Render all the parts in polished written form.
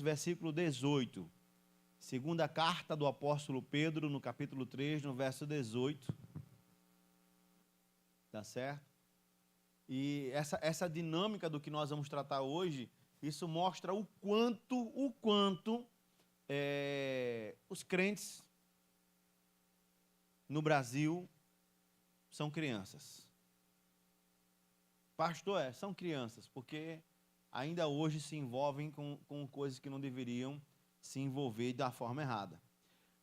versículo 18. Segunda carta do apóstolo Pedro, no capítulo 3, no verso 18. Tá certo? E essa dinâmica do que nós vamos tratar hoje, isso mostra o quanto os crentes no Brasil são crianças. Pastor, são crianças, porque ainda hoje se envolvem com coisas que não deveriam se envolver da forma errada.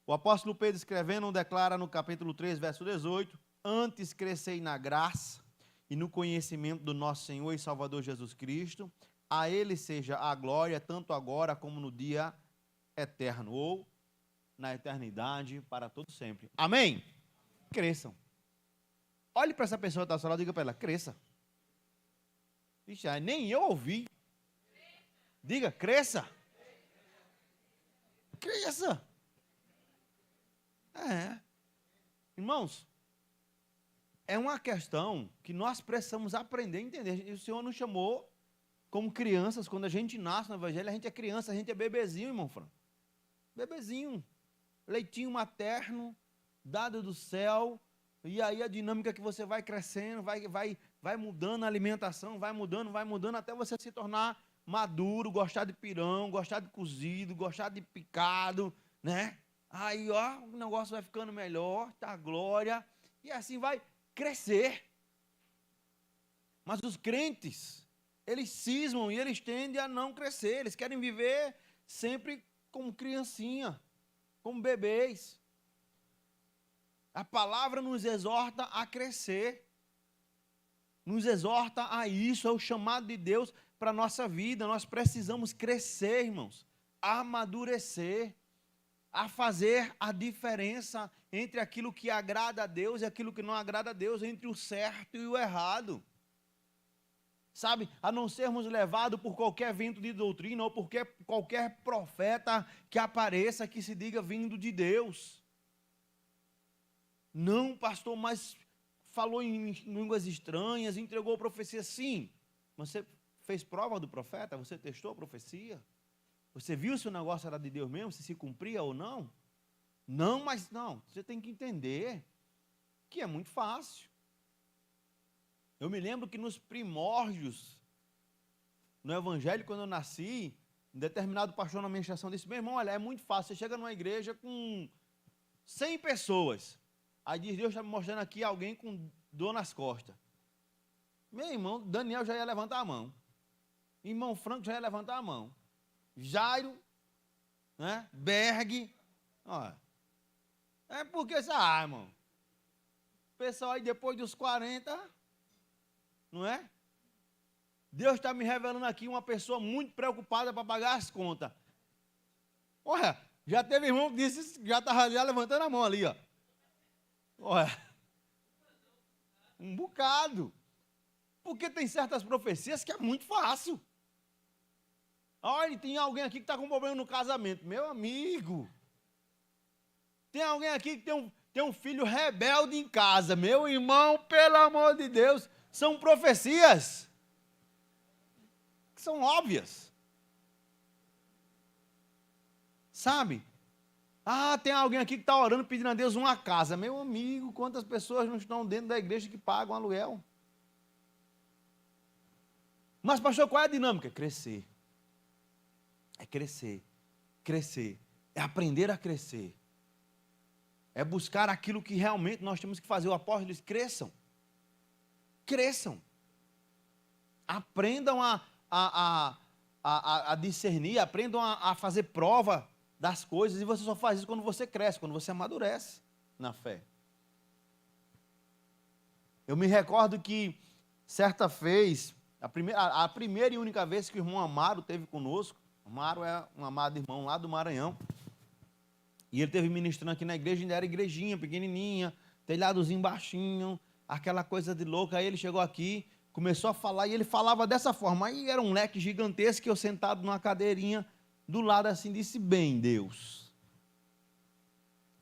O apóstolo Pedro, escrevendo, declara no capítulo 3, verso 18: antes crescei na graça e no conhecimento do nosso Senhor e Salvador Jesus Cristo, a Ele seja a glória, tanto agora como no dia eterno, ou na eternidade, para todo sempre. Amém? Cresçam. Olhe para essa pessoa que está ao seu lado e diga para ela: cresça. Vixe, nem eu ouvi. Diga: cresça. Cresça. Irmãos, é uma questão que nós precisamos aprender a entender. E o Senhor nos chamou como crianças. Quando a gente nasce no Evangelho, a gente é criança, a gente é bebezinho, irmão Franco. Bebezinho. Leitinho materno, dado do céu. E aí a dinâmica que você vai crescendo, vai mudando a alimentação, vai mudando, até você se tornar maduro, gostar de pirão, gostar de cozido, gostar de picado, né? Aí, ó, o negócio vai ficando melhor, tá, glória, e assim vai crescer. Mas os crentes, eles cismam e eles tendem a não crescer, eles querem viver sempre como criancinha, como bebês. A palavra nos exorta a crescer, nos exorta a isso, é o chamado de Deus para a nossa vida. Nós precisamos crescer, irmãos, a amadurecer, a fazer a diferença entre aquilo que agrada a Deus e aquilo que não agrada a Deus, entre o certo e o errado. Sabe, a não sermos levados por qualquer vento de doutrina ou por qualquer profeta que apareça, que se diga vindo de Deus. Não, pastor, mas falou em línguas estranhas, entregou profecia. Sim, você fez prova do profeta? Você testou a profecia? Você viu se o negócio era de Deus mesmo, se cumpria ou não? Não, mas não, você tem que entender que é muito fácil. Eu me lembro que nos primórdios, no Evangelho, quando eu nasci, um determinado pastor na administração disse: meu irmão, olha, é muito fácil, você chega numa igreja com 100 pessoas, aí diz: Deus está me mostrando aqui alguém com dor nas costas. Meu irmão, Daniel já ia levantar a mão, irmão Franco já ia levantar a mão, Jairo, né? Berg, ó. É porque, irmão, o pessoal aí depois dos 40, não é? Deus está me revelando aqui uma pessoa muito preocupada para pagar as contas. Olha, já teve irmão que disse, já estava já levantando a mão ali, ó. Olha, um bocado. Porque tem certas profecias que é muito fácil. Olha, tem alguém aqui que está com problema no casamento. Meu amigo. Tem alguém aqui que tem um filho rebelde em casa. Meu irmão, pelo amor de Deus. São profecias que são óbvias. Sabe? Ah, tem alguém aqui que está orando pedindo a Deus uma casa. Meu amigo, quantas pessoas não estão dentro da igreja que pagam aluguel? Mas, pastor, qual é a dinâmica? Crescer. É crescer. Crescer. É aprender a crescer. É buscar aquilo que realmente nós temos que fazer. O apóstolo diz: cresçam. Cresçam. Aprendam a discernir, aprendam a fazer prova das coisas, e você só faz isso quando você cresce, quando você amadurece na fé. Eu me recordo que, certa vez, a primeira e única vez que o irmão Amaro esteve conosco, Amaro é um amado irmão lá do Maranhão, e ele esteve ministrando aqui na igreja, ainda era igrejinha, pequenininha, telhadozinho baixinho, aquela coisa de louco. Aí ele chegou aqui, começou a falar, e ele falava dessa forma, aí era um leque gigantesco, eu sentado numa cadeirinha, do lado assim, disse: bem, Deus,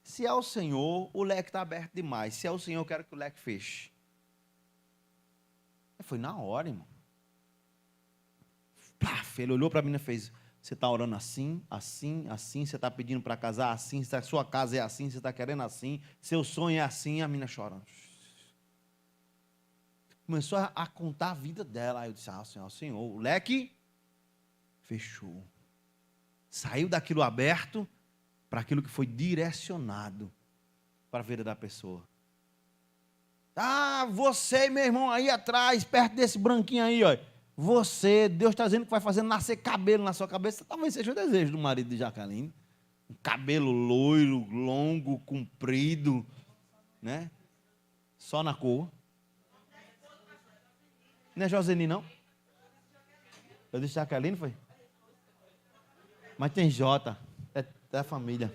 se é o Senhor, o leque está aberto demais, se é o Senhor, eu quero que o leque feche. Foi na hora, irmão. Paf, ele olhou para mim e fez: Você está orando assim, assim, assim, você está pedindo para casar assim, a sua casa é assim, você está querendo assim, seu sonho é assim, a menina chorando. Começou a contar a vida dela. Aí eu disse, Senhor, o leque fechou. Saiu daquilo aberto para aquilo que foi direcionado para a vida da pessoa. Você, meu irmão, aí atrás, perto desse branquinho aí, ó. Você, Deus está dizendo que vai fazer nascer cabelo na sua cabeça. Talvez seja o desejo do marido de Jaqueline. Um cabelo loiro, longo, comprido, né? Só na cor. Não é Joseni, não? Eu disse Jaqueline, foi? Mas tem J. É da família.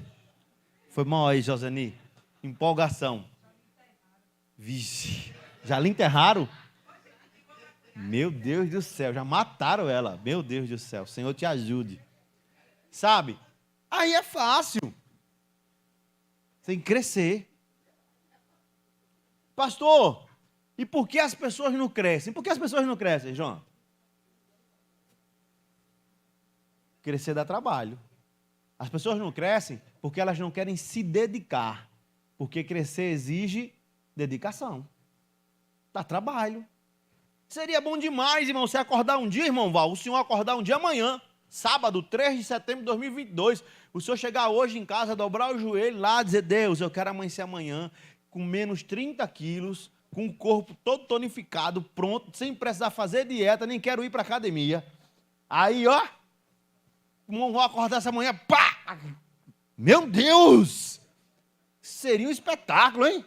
Foi mal aí, Joseni. Empolgação. Vixe. Já lhe enterraram? Meu Deus do céu, já mataram ela. Meu Deus do céu, o Senhor te ajude. Sabe? Aí é fácil. Tem que crescer. Pastor, e por que as pessoas não crescem? Por que as pessoas não crescem, João? Crescer dá trabalho. As pessoas não crescem porque elas não querem se dedicar. Porque crescer exige dedicação. Dá trabalho. Seria bom demais, irmão, você acordar um dia, irmão Val, o senhor acordar um dia amanhã, sábado, 3 de setembro de 2022, o senhor chegar hoje em casa, dobrar o joelho lá, dizer, Deus, eu quero amanhecer amanhã com menos 30 quilos, com o corpo todo tonificado, pronto, sem precisar fazer dieta, nem quero ir para a academia. Aí, ó, vou acordar essa manhã, pá! Meu Deus! Seria um espetáculo, hein?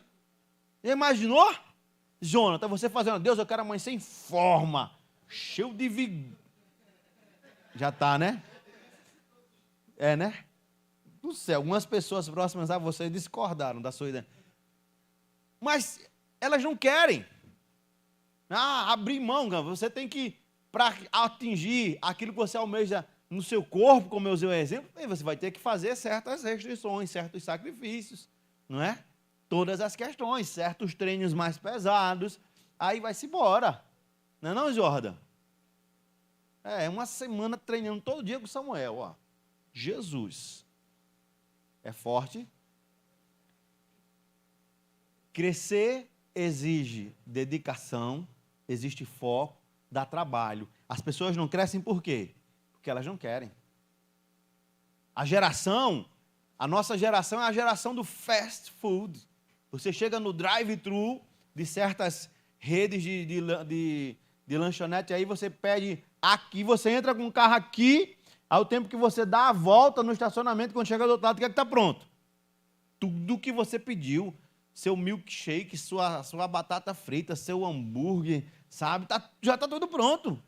Já imaginou? Jonathan, você fazendo, Deus, eu quero amanhecer em forma, cheio de vigor. Já está, né? É, né? Do céu, algumas pessoas próximas a você discordaram da sua ideia. Mas elas não querem. Abrir mão, você tem que, para atingir aquilo que você almeja no seu corpo, como eu usei o exemplo, você vai ter que fazer certas restrições, certos sacrifícios, não é? Todas as questões, certos treinos mais pesados, aí vai-se embora. Não é não, Jordan? É uma semana treinando todo dia com Samuel, ó. Jesus. É forte. Crescer exige dedicação, existe foco, dá trabalho. As pessoas não crescem por quê? Porque elas não querem. A nossa geração é a geração do fast food. Você chega no drive-thru de certas redes de lanchonete, aí você pede aqui, você entra com o carro aqui, ao tempo que você dá a volta no estacionamento, quando chega do outro lado, o que é que está pronto? Tudo que você pediu, seu milkshake, sua batata frita, seu hambúrguer, sabe? Já está tudo pronto.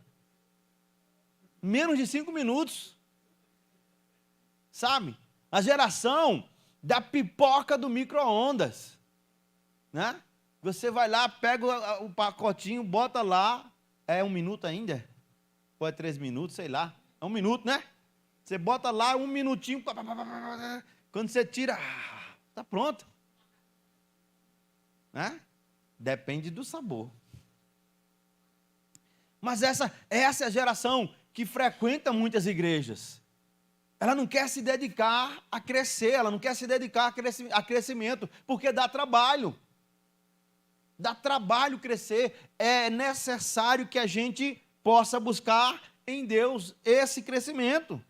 Menos de 5 minutos. Sabe? A geração da pipoca do micro-ondas. Né? Você vai lá, pega o pacotinho, bota lá, é 1 minuto ainda? Ou é 3 minutos, sei lá. É 1 minuto, né? Você bota lá 1 minutinho, quando você tira, está pronto. Né? Depende do sabor. Mas essa é a geração que frequenta muitas igrejas. Ela não quer se dedicar a crescer, ela não quer se dedicar a crescimento, porque dá trabalho. Dá trabalho crescer. É necessário que a gente possa buscar em Deus esse crescimento.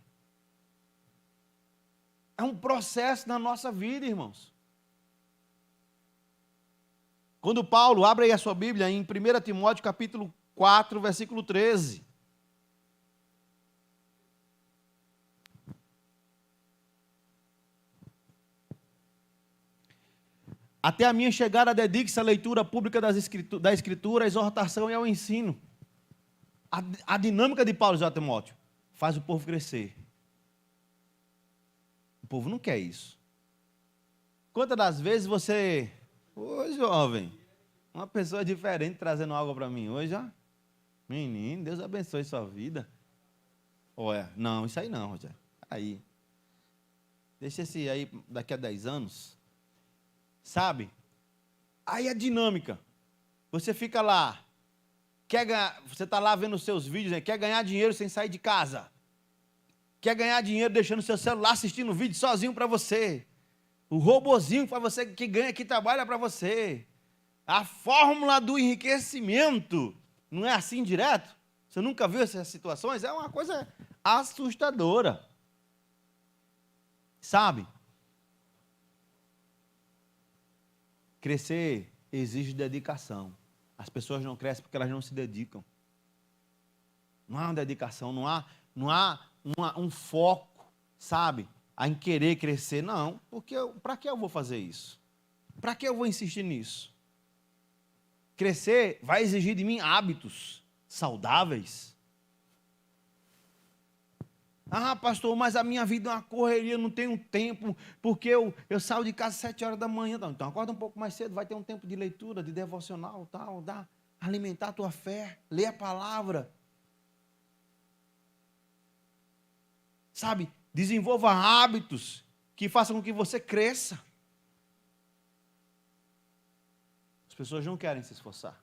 É um processo na nossa vida, irmãos. Quando Paulo, abre aí a sua Bíblia em 1 Timóteo capítulo 4, versículo 13. Até a minha chegada, dedique-se à leitura pública da Escritura, à exortação e ao ensino. A dinâmica de Paulo e Timóteo faz o povo crescer. O povo não quer isso. Quantas das vezes você... Ô, jovem, uma pessoa diferente trazendo algo para mim hoje, ó. Menino, Deus abençoe sua vida. Olha, não, isso aí não, Rogério. Aí. Deixa esse aí daqui a 10 anos... Sabe? Aí a dinâmica. Você fica lá, você está lá vendo os seus vídeos, né? Quer ganhar dinheiro sem sair de casa. Quer ganhar dinheiro deixando seu celular assistindo vídeo sozinho para você. O robozinho para você que ganha, que trabalha para você. A fórmula do enriquecimento. Não é assim direto? Você nunca viu essas situações? É uma coisa assustadora. Sabe? Crescer exige dedicação. As pessoas não crescem porque elas não se dedicam. Não há uma dedicação, não há um foco, sabe? Em querer crescer. Não, porque para que eu vou fazer isso? Para que eu vou insistir nisso? Crescer vai exigir de mim hábitos saudáveis. Ah, pastor, mas a minha vida é uma correria, não tenho tempo, porque eu saio de casa às 7 horas da manhã. Então acorda um pouco mais cedo, vai ter um tempo de leitura, de devocional, tal, alimentar a tua fé, ler a palavra. Sabe, desenvolva hábitos que façam com que você cresça. As pessoas não querem se esforçar,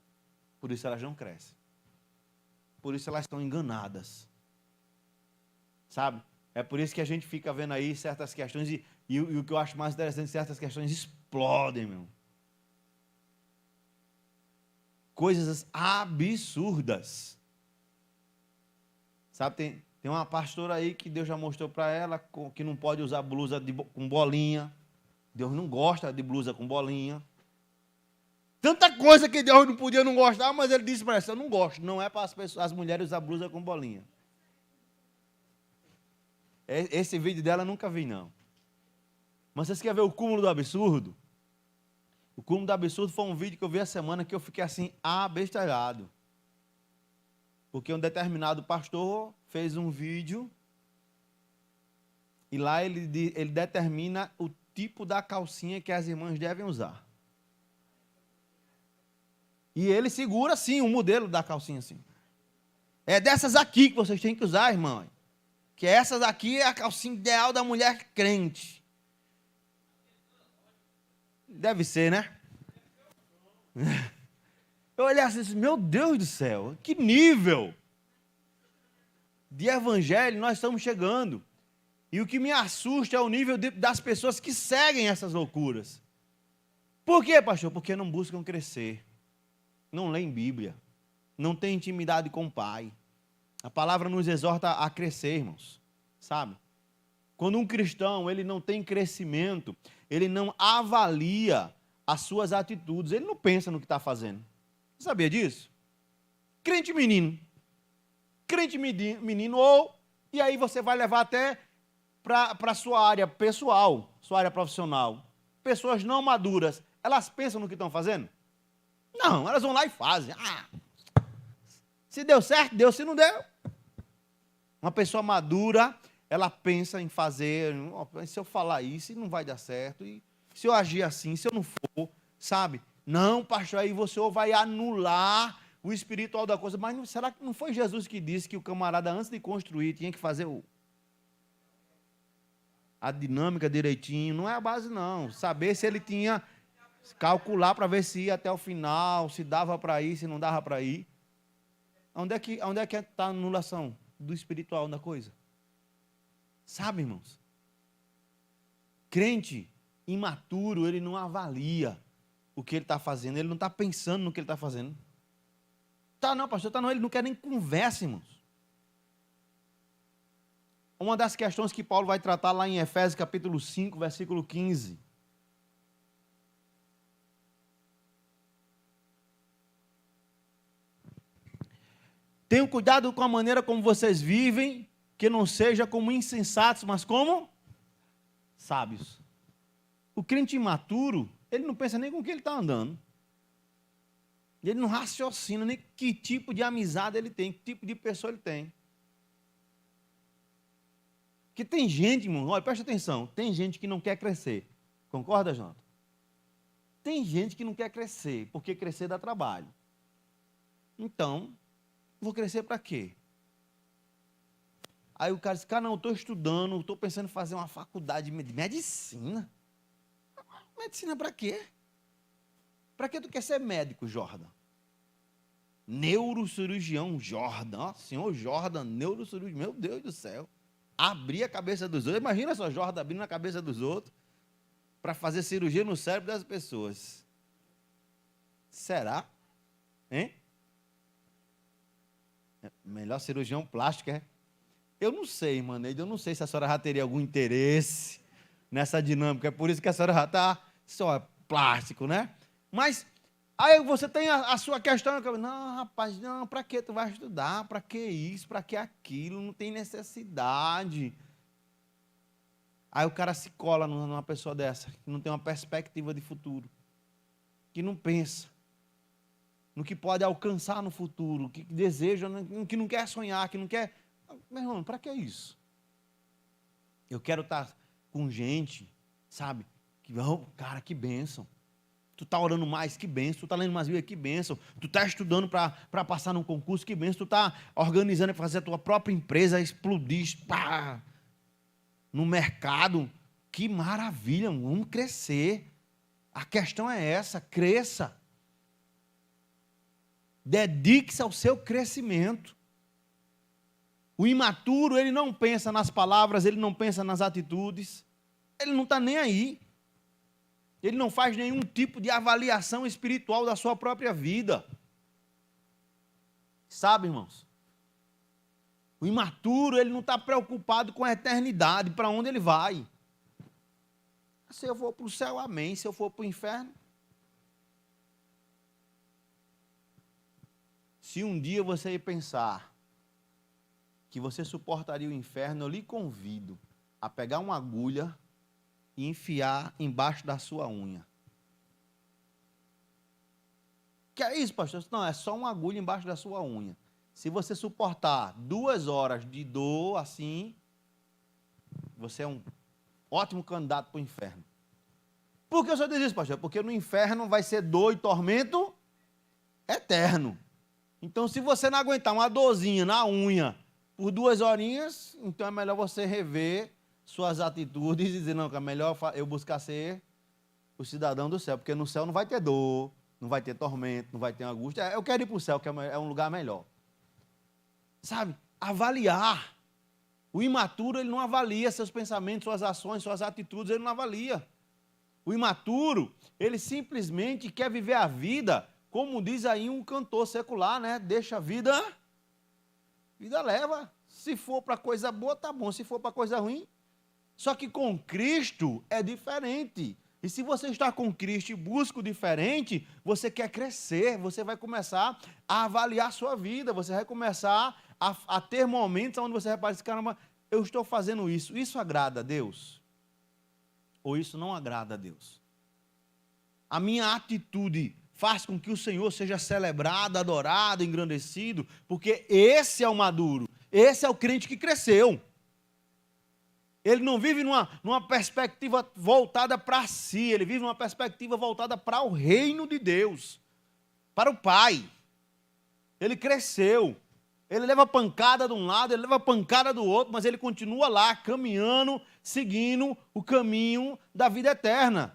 por isso elas não crescem. Por isso elas estão enganadas. Sabe? É por isso que a gente fica vendo aí certas questões e o que eu acho mais interessante, certas questões explodem, meu. Coisas absurdas. Sabe, tem uma pastora aí que Deus já mostrou para ela que não pode usar blusa com bolinha. Deus não gosta de blusa com bolinha. Tanta coisa que Deus não podia não gostar, mas ele disse para ela, eu não gosto. Não é para as mulheres usar blusa com bolinha. Esse vídeo dela eu nunca vi, não. Mas vocês querem ver o cúmulo do absurdo? O cúmulo do absurdo foi um vídeo que eu vi essa semana que eu fiquei assim, abestalhado. Porque um determinado pastor fez um vídeo e lá ele determina o tipo da calcinha que as irmãs devem usar. E ele segura, assim, o modelo da calcinha, assim. É dessas aqui que vocês têm que usar, irmã. Que essa daqui é a calcinha ideal da mulher crente. Deve ser, né? Eu olhei assim, meu Deus do céu, que nível de evangelho nós estamos chegando. E o que me assusta é o nível das pessoas que seguem essas loucuras. Por quê, pastor? Porque não buscam crescer. Não leem Bíblia. Não têm intimidade com o Pai. A palavra nos exorta a crescer, irmãos. Sabe? Quando um cristão, ele não tem crescimento, ele não avalia as suas atitudes, ele não pensa no que está fazendo. Você sabia disso? Crente menino. Crente menino, e aí você vai levar até para a sua área pessoal, sua área profissional. Pessoas não maduras, elas pensam no que estão fazendo? Não, elas vão lá e fazem. Se deu certo, deu, se não deu. Uma pessoa madura, ela pensa em fazer, se eu falar isso, não vai dar certo, e se eu agir assim, se eu não for, sabe? Não, pastor, aí você vai anular o espiritual da coisa, mas será que não foi Jesus que disse que o camarada, antes de construir, tinha que fazer a dinâmica direitinho? Não é a base, não. Saber se ele tinha, calcular para ver se ia até o final, se dava para ir, se não dava para ir. Onde é que está a anulação do espiritual da coisa? Sabe, irmãos? Crente imaturo, ele não avalia o que ele está fazendo, ele não está pensando no que ele está fazendo. Tá não, pastor, tá não, ele não quer nem conversa, irmãos. Uma das questões que Paulo vai tratar lá em Efésios capítulo 5, versículo 15. Tenham cuidado com a maneira como vocês vivem, que não seja como insensatos, mas como sábios. O crente imaturo, ele não pensa nem com o que ele está andando. Ele não raciocina nem que tipo de amizade ele tem, que tipo de pessoa ele tem. Porque tem gente, irmão, olha, presta atenção, tem gente que não quer crescer. Concorda, Jonathan? Tem gente que não quer crescer, porque crescer dá trabalho. Então, vou crescer para quê? Aí o cara diz, cara, não, eu estou estudando, estou pensando em fazer uma faculdade de medicina. Medicina para quê? Para que tu quer ser médico, Jordan? Neurocirurgião, Jordan. Ó, senhor Jordan, neurocirurgião, meu Deus do céu. abrir a cabeça dos outros. Imagina só, Jordan abrindo a cabeça dos outros para fazer cirurgia no cérebro das pessoas. Será? Hein? Melhor cirurgião plástico, é? Eu não sei, mano. Eu não sei se a senhora já teria algum interesse nessa dinâmica. É por isso que a senhora já está só plástico, né? Mas aí você tem a sua questão. Não, rapaz, não, para que tu vai estudar? Para que isso? Para que aquilo? Não tem necessidade. Aí o cara se cola numa pessoa dessa, que não tem uma perspectiva de futuro, que não pensa no que pode alcançar no futuro, que deseja, que não quer sonhar, que não quer... Meu irmão, para que isso? Eu quero estar com gente, sabe? Que, oh, cara, que bênção. Tu está orando mais, que bênção. Tu está lendo mais Bíblia, que bênção. Tu está estudando para passar num concurso, que bênção. Tu está organizando para fazer a tua própria empresa explodir pá, no mercado. Que maravilha, vamos crescer. A questão é essa, cresça. Dedique-se ao seu crescimento. O imaturo, ele não pensa nas palavras, ele não pensa nas atitudes, ele não está nem aí. Ele não faz nenhum tipo de avaliação espiritual da sua própria vida. Sabe, irmãos? O imaturo, ele não está preocupado com a eternidade, para onde ele vai. Se eu for para o céu, amém. Se eu for para o inferno... Se um dia você ir pensar que você suportaria o inferno, eu lhe convido a pegar uma agulha e enfiar embaixo da sua unha. Que é isso, pastor? Não, é só uma agulha embaixo da sua unha. Se você suportar 2 horas de dor assim, você é um ótimo candidato para o inferno. Por que o senhor diz isso, pastor? Porque no inferno vai ser dor e tormento eterno. Então, se você não aguentar uma dorzinha na unha por 2 horinhas, então é melhor você rever suas atitudes e dizer, não, que é melhor eu buscar ser o cidadão do céu, porque no céu não vai ter dor, não vai ter tormento, não vai ter angústia. Eu quero ir para o céu, que é um lugar melhor. Sabe? Avaliar. O imaturo, ele não avalia seus pensamentos, suas ações, suas atitudes, ele não avalia. O imaturo, ele simplesmente quer viver a vida, como diz aí um cantor secular, né? Deixa a vida leva. Se for para coisa boa, tá bom. Se for para coisa ruim. Só que com Cristo é diferente. E se você está com Cristo e busca o diferente, você quer crescer, você vai começar a avaliar a sua vida, você vai começar a ter momentos onde você vai pensar, caramba, eu estou fazendo isso. Isso agrada a Deus? Ou isso não agrada a Deus? A minha atitude faz com que o Senhor seja celebrado, adorado, engrandecido, porque esse é o maduro, esse é o crente que cresceu. Ele não vive numa perspectiva voltada para si, ele vive numa perspectiva voltada para o reino de Deus, para o Pai. Ele cresceu, ele leva pancada de um lado, ele leva pancada do outro, mas ele continua lá, caminhando, seguindo o caminho da vida eterna.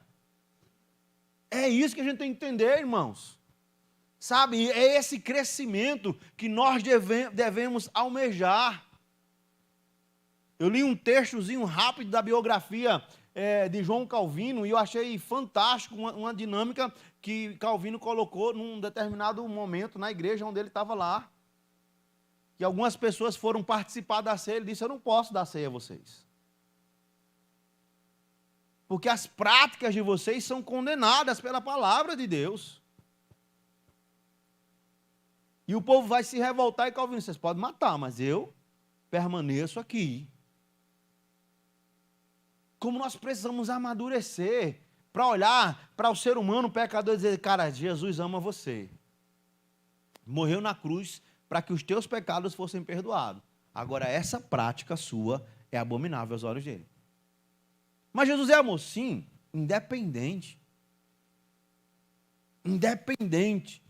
É isso que a gente tem que entender, irmãos. Sabe, é esse crescimento que nós devemos almejar. Eu li um textozinho rápido da biografia de João Calvino e eu achei fantástico uma dinâmica que Calvino colocou num determinado momento na igreja onde ele estava lá. Que algumas pessoas foram participar da ceia, ele disse, eu não posso dar ceia a vocês. Porque as práticas de vocês são condenadas pela palavra de Deus. E o povo vai se revoltar e Calvino, vocês podem matar, mas eu permaneço aqui. Como nós precisamos amadurecer para olhar para o ser humano pecador e dizer, cara, Jesus ama você. Morreu na cruz para que os teus pecados fossem perdoados. Agora, essa prática sua é abominável aos olhos dele. Mas Jesus é amor? Sim, independente. Independente.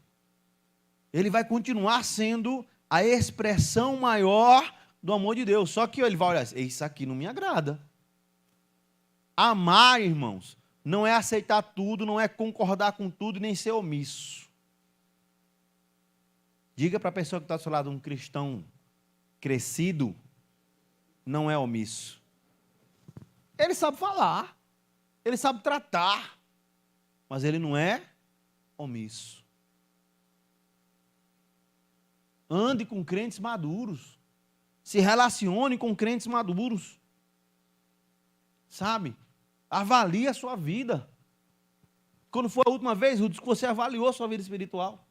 Ele vai continuar sendo a expressão maior do amor de Deus. Só que ele vai olhar, isso aqui não me agrada. Amar, irmãos, não é aceitar tudo, não é concordar com tudo, nem ser omisso. Diga para a pessoa que está do seu lado, um cristão crescido, não é omisso. Ele sabe falar, ele sabe tratar, mas ele não é omisso. Ande com crentes maduros. Se relacione com crentes maduros. Sabe? Avalie a sua vida. Quando foi a última vez, Ruth, que você avaliou a sua vida espiritual?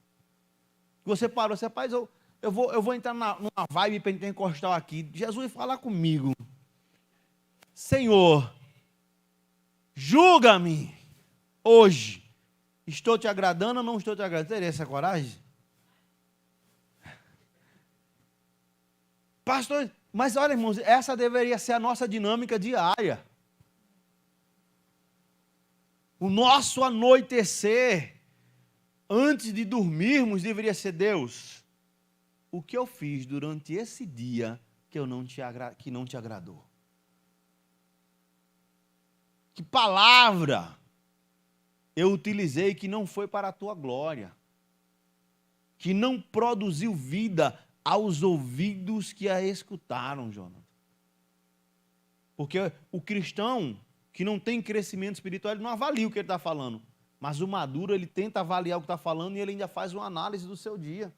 Que você parou, você, rapaz, eu vou entrar numa vibe pentecostal aqui. Jesus vai falar comigo. Senhor, julga-me hoje. Estou te agradando ou não estou te agradando? Teria essa coragem? Pastor, mas olha, irmãos, essa deveria ser a nossa dinâmica diária. O nosso anoitecer, antes de dormirmos, deveria ser: Deus, o que eu fiz durante esse dia que não te agradou? Que palavra eu utilizei que não foi para a tua glória? Que não produziu vida aos ouvidos que a escutaram, Jonathan. Porque o cristão que não tem crescimento espiritual, ele não avalia o que ele está falando. Mas o maduro, ele tenta avaliar o que está falando e ele ainda faz uma análise do seu dia.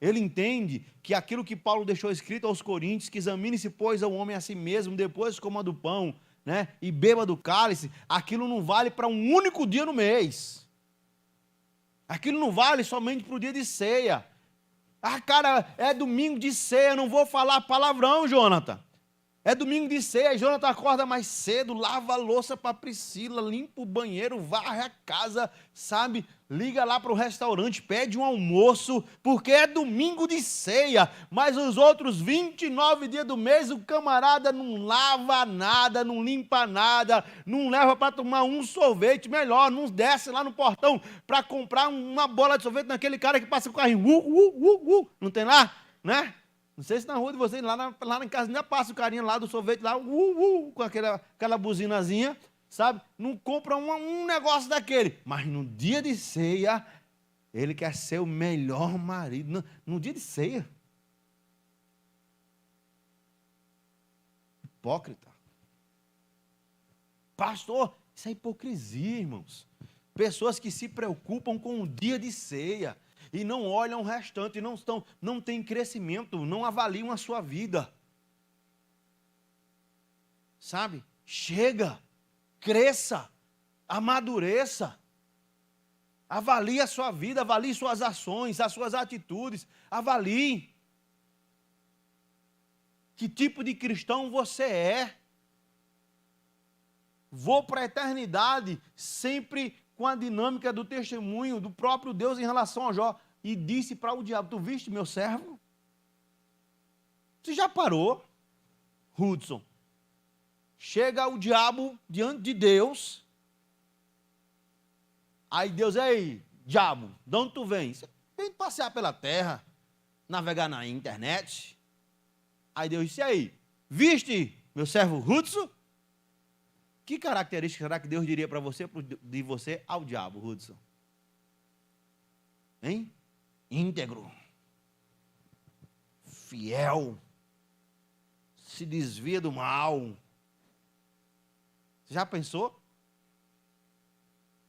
Ele entende que aquilo que Paulo deixou escrito aos Coríntios, que examine-se, pois, ao homem a si mesmo, depois coma do pão, né, e beba do cálice, aquilo não vale para um único dia no mês. Aquilo não vale somente para o dia de ceia. Ah, cara, é domingo de ceia, não vou falar palavrão, Jonathan. É domingo de ceia, Jonathan acorda mais cedo, lava a louça para Priscila, limpa o banheiro, varre a casa, sabe? Liga lá para o restaurante, pede um almoço, porque é domingo de ceia. Mas os outros 29 dias do mês, o camarada não lava nada, não limpa nada, não leva para tomar um sorvete, melhor, não desce lá no portão para comprar uma bola de sorvete naquele cara que passa com o carrinho, não tem lá, né? Não sei se na rua de vocês, lá na casa, ainda passa o carinha lá do sorvete, lá, com aquela buzinazinha, sabe? Não compra um negócio daquele. Mas no dia de ceia, ele quer ser o melhor marido. No dia de ceia. Hipócrita. Pastor, isso é hipocrisia, irmãos. Pessoas que se preocupam com o dia de ceia e não olham o restante, não têm crescimento, não avaliam a sua vida. Sabe? Chega, cresça, amadureça. Avalie a sua vida, avalie suas ações, as suas atitudes. Avalie. Que tipo de cristão você é? Vou para a eternidade sempre com a dinâmica do testemunho do próprio Deus em relação a Jó. E disse para o diabo: tu viste meu servo? Você já parou, Hudson? Chega o diabo diante de Deus. Aí Deus: ei, diabo, de onde tu vem? Você vem passear pela terra, navegar na internet. Aí Deus disse: e aí, viste meu servo Hudson? Que característica será que Deus diria para você, de você ao diabo, Hudson? Hein? Íntegro, fiel, se desvia do mal. Você já pensou?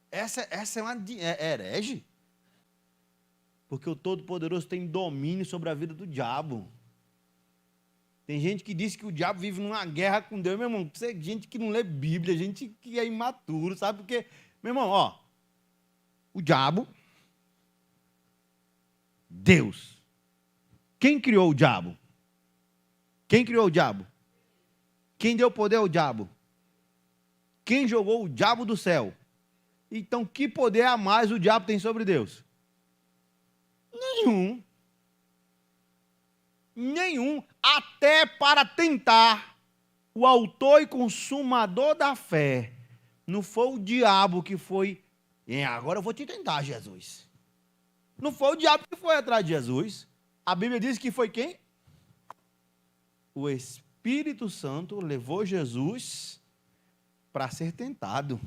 Essa é uma herege. Porque o Todo-Poderoso tem domínio sobre a vida do diabo. Tem gente que diz que o diabo vive numa guerra com Deus, meu irmão. Gente que não lê Bíblia, gente que é imaturo, sabe? Porque, meu irmão, ó, o diabo, Deus. Quem criou o diabo? Quem criou o diabo? Quem deu poder ao diabo? Quem jogou o diabo do céu? Então, que poder a mais o diabo tem sobre Deus? Nenhum. Nenhum. Até para tentar, o autor e consumador da fé, não foi o diabo que foi: agora eu vou te tentar, Jesus. Não foi o diabo que foi atrás de Jesus. A Bíblia diz que foi quem? O Espírito Santo levou Jesus para ser tentado.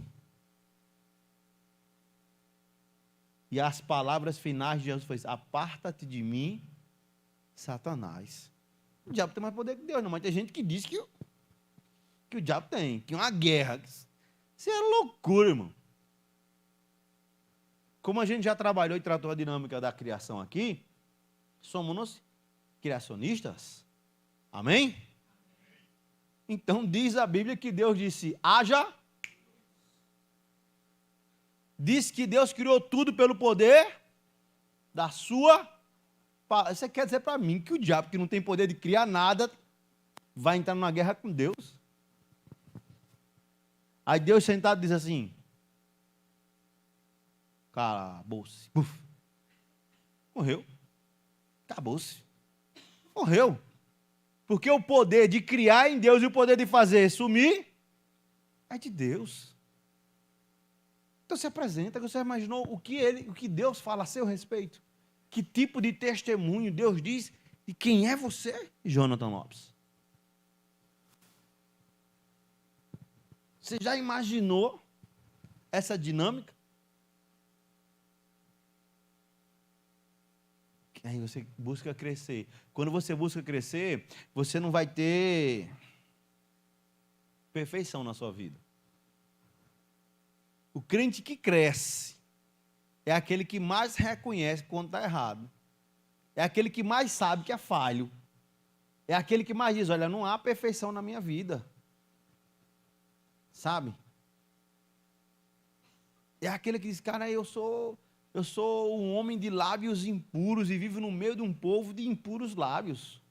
E as palavras finais de Jesus foi: aparta-te de mim, Satanás. O diabo tem mais poder que Deus, não, mas tem gente que diz que que o diabo tem, que uma guerra. Isso é loucura, irmão. Como a gente já trabalhou e tratou a dinâmica da criação aqui, somos criacionistas. Amém? Então diz a Bíblia que Deus disse, haja. Diz que Deus criou tudo pelo poder da sua palavra. Você quer dizer para mim que o diabo, que não tem poder de criar nada, vai entrar numa guerra com Deus? Aí Deus sentado diz assim, acabou-se. Morreu. Acabou-se. Morreu. Porque o poder de criar em Deus e o poder de fazer sumir é de Deus. Então se apresenta, você imaginou o que Deus fala a seu respeito? Que tipo de testemunho Deus diz e quem é você, Jonathan Lopes? Você já imaginou essa dinâmica? Aí você busca crescer. Quando você busca crescer, você não vai ter perfeição na sua vida. O crente que cresce é aquele que mais reconhece quando está errado. É aquele que mais sabe que é falho. É aquele que mais diz, olha, não há perfeição na minha vida. Sabe? É aquele que diz, cara, eu sou um homem de lábios impuros e vivo no meio de um povo de impuros lábios.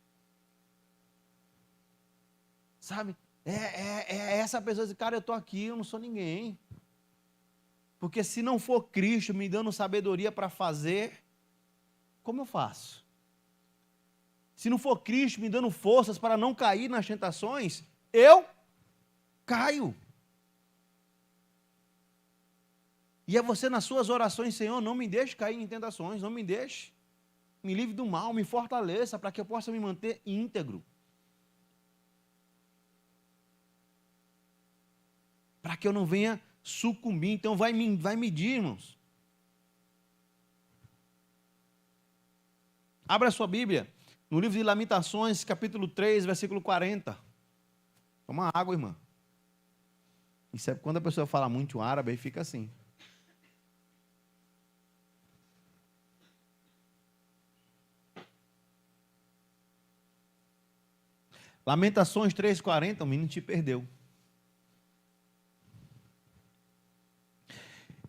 Sabe? É essa pessoa que diz, cara, eu estou aqui, eu não sou ninguém. Porque se não for Cristo me dando sabedoria para fazer, como eu faço? Se não for Cristo me dando forças para não cair nas tentações, eu caio. E é você nas suas orações, Senhor, não me deixe cair em tentações, não me deixe. Me livre do mal, me fortaleça para que eu possa me manter íntegro. Para que eu não venha sucumbir. Então vai medir, irmãos. Abra a sua Bíblia, no livro de Lamentações, capítulo 3, versículo 40. Toma água, irmã. Isso é quando a pessoa fala muito árabe, aí fica assim. Lamentações 3,40, o menino te perdeu.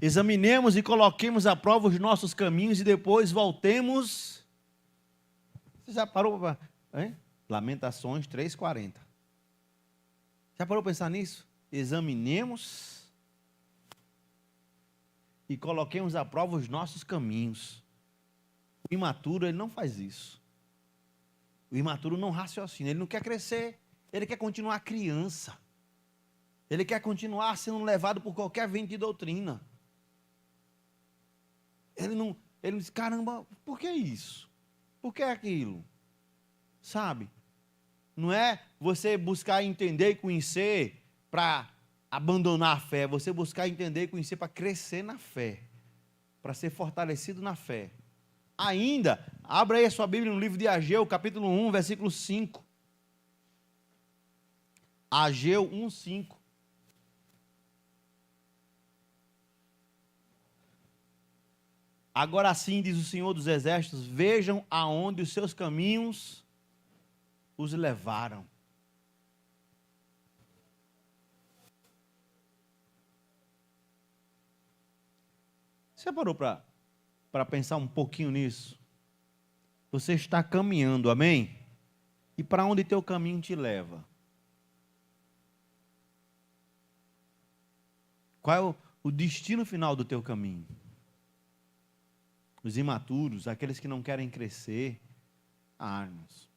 Examinemos e coloquemos à prova os nossos caminhos e depois voltemos. Você já parou para... Lamentações 3,40. Já parou para pensar nisso? Examinemos e coloquemos à prova os nossos caminhos. O imaturo, ele não faz isso. O imaturo não raciocina, ele não quer crescer, ele quer continuar criança. Ele quer continuar sendo levado por qualquer vento de doutrina. Ele diz, caramba, por que isso? Por que aquilo? Sabe? Não é você buscar entender e conhecer para abandonar a fé, você buscar entender e conhecer para crescer na fé, para ser fortalecido na fé. Ainda, abra aí a sua Bíblia no livro de Ageu, capítulo 1, versículo 5. Ageu 1, 5. Agora sim, diz o Senhor dos Exércitos, vejam aonde os seus caminhos os levaram. Você parou para pensar um pouquinho nisso? Você está caminhando, amém? E para onde teu caminho te leva? Qual é o destino final do teu caminho? Os imaturos, aqueles que não querem crescer, irmãos.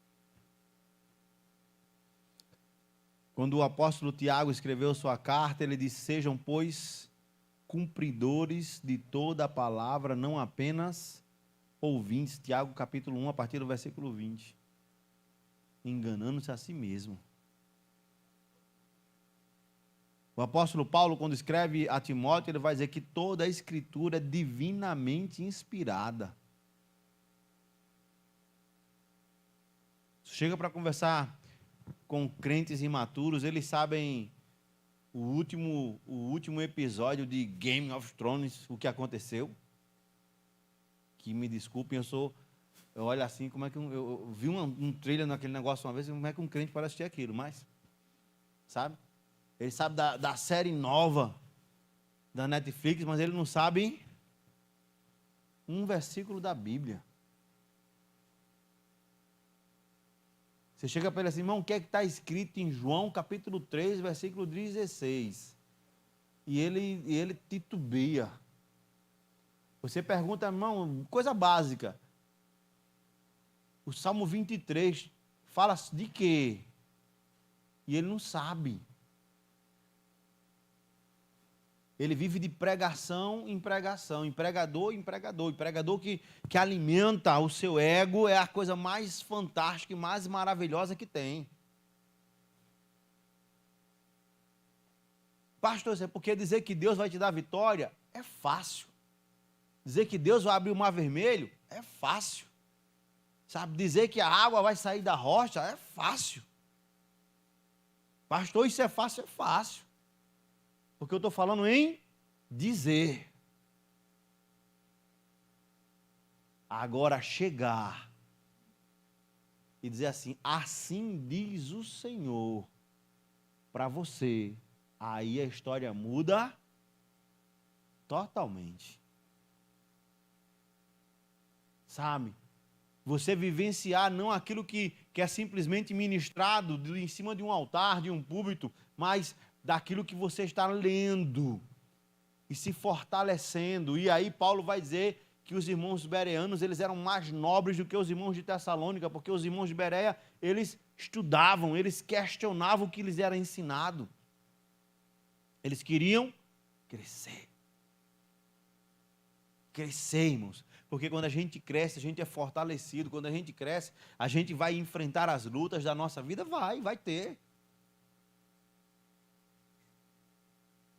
Quando o apóstolo Tiago escreveu sua carta, ele disse, sejam, pois, cumpridores de toda a palavra, não apenas ouvintes. Tiago, capítulo 1, a partir do versículo 20. Enganando-se a si mesmo. O apóstolo Paulo, quando escreve a Timóteo, ele vai dizer que toda a escritura é divinamente inspirada. Chega para conversar com crentes imaturos, eles sabem o último episódio de Game of Thrones, o que aconteceu. Que me desculpem, eu olho assim, como é que eu vi um trailer naquele negócio uma vez, como é que um crente pode assistir aquilo, mas, sabe? Ele sabe da série nova da Netflix, mas ele não sabe um versículo da Bíblia. Você chega para ele assim, irmão, o que é que está escrito em João capítulo 3, versículo 16? E ele titubeia. Você pergunta, irmão, coisa básica. O Salmo 23 fala de quê? E ele não sabe. Ele vive de pregação em pregação, empregador em pregador. Empregador que alimenta o seu ego é a coisa mais fantástica e mais maravilhosa que tem. Pastor, é porque dizer que Deus vai te dar vitória é fácil. Dizer que Deus vai abrir o mar vermelho é fácil. Sabe, dizer que a água vai sair da rocha é fácil. Pastor, isso é fácil? É fácil. Porque eu estou falando em dizer. Agora chegar e dizer assim, assim diz o Senhor para você, aí a história muda totalmente. Sabe? Você vivenciar não aquilo que é simplesmente ministrado em cima de um altar, de um púlpito, mas daquilo que você está lendo e se fortalecendo. E aí Paulo vai dizer que os irmãos bereanos, eles eram mais nobres do que os irmãos de Tessalônica, porque os irmãos de Bereia, eles estudavam, eles questionavam o que lhes era ensinado. Eles queriam crescer. Crescer, irmãos. Porque quando a gente cresce, a gente é fortalecido. Quando a gente cresce, a gente vai enfrentar as lutas da nossa vida, vai ter.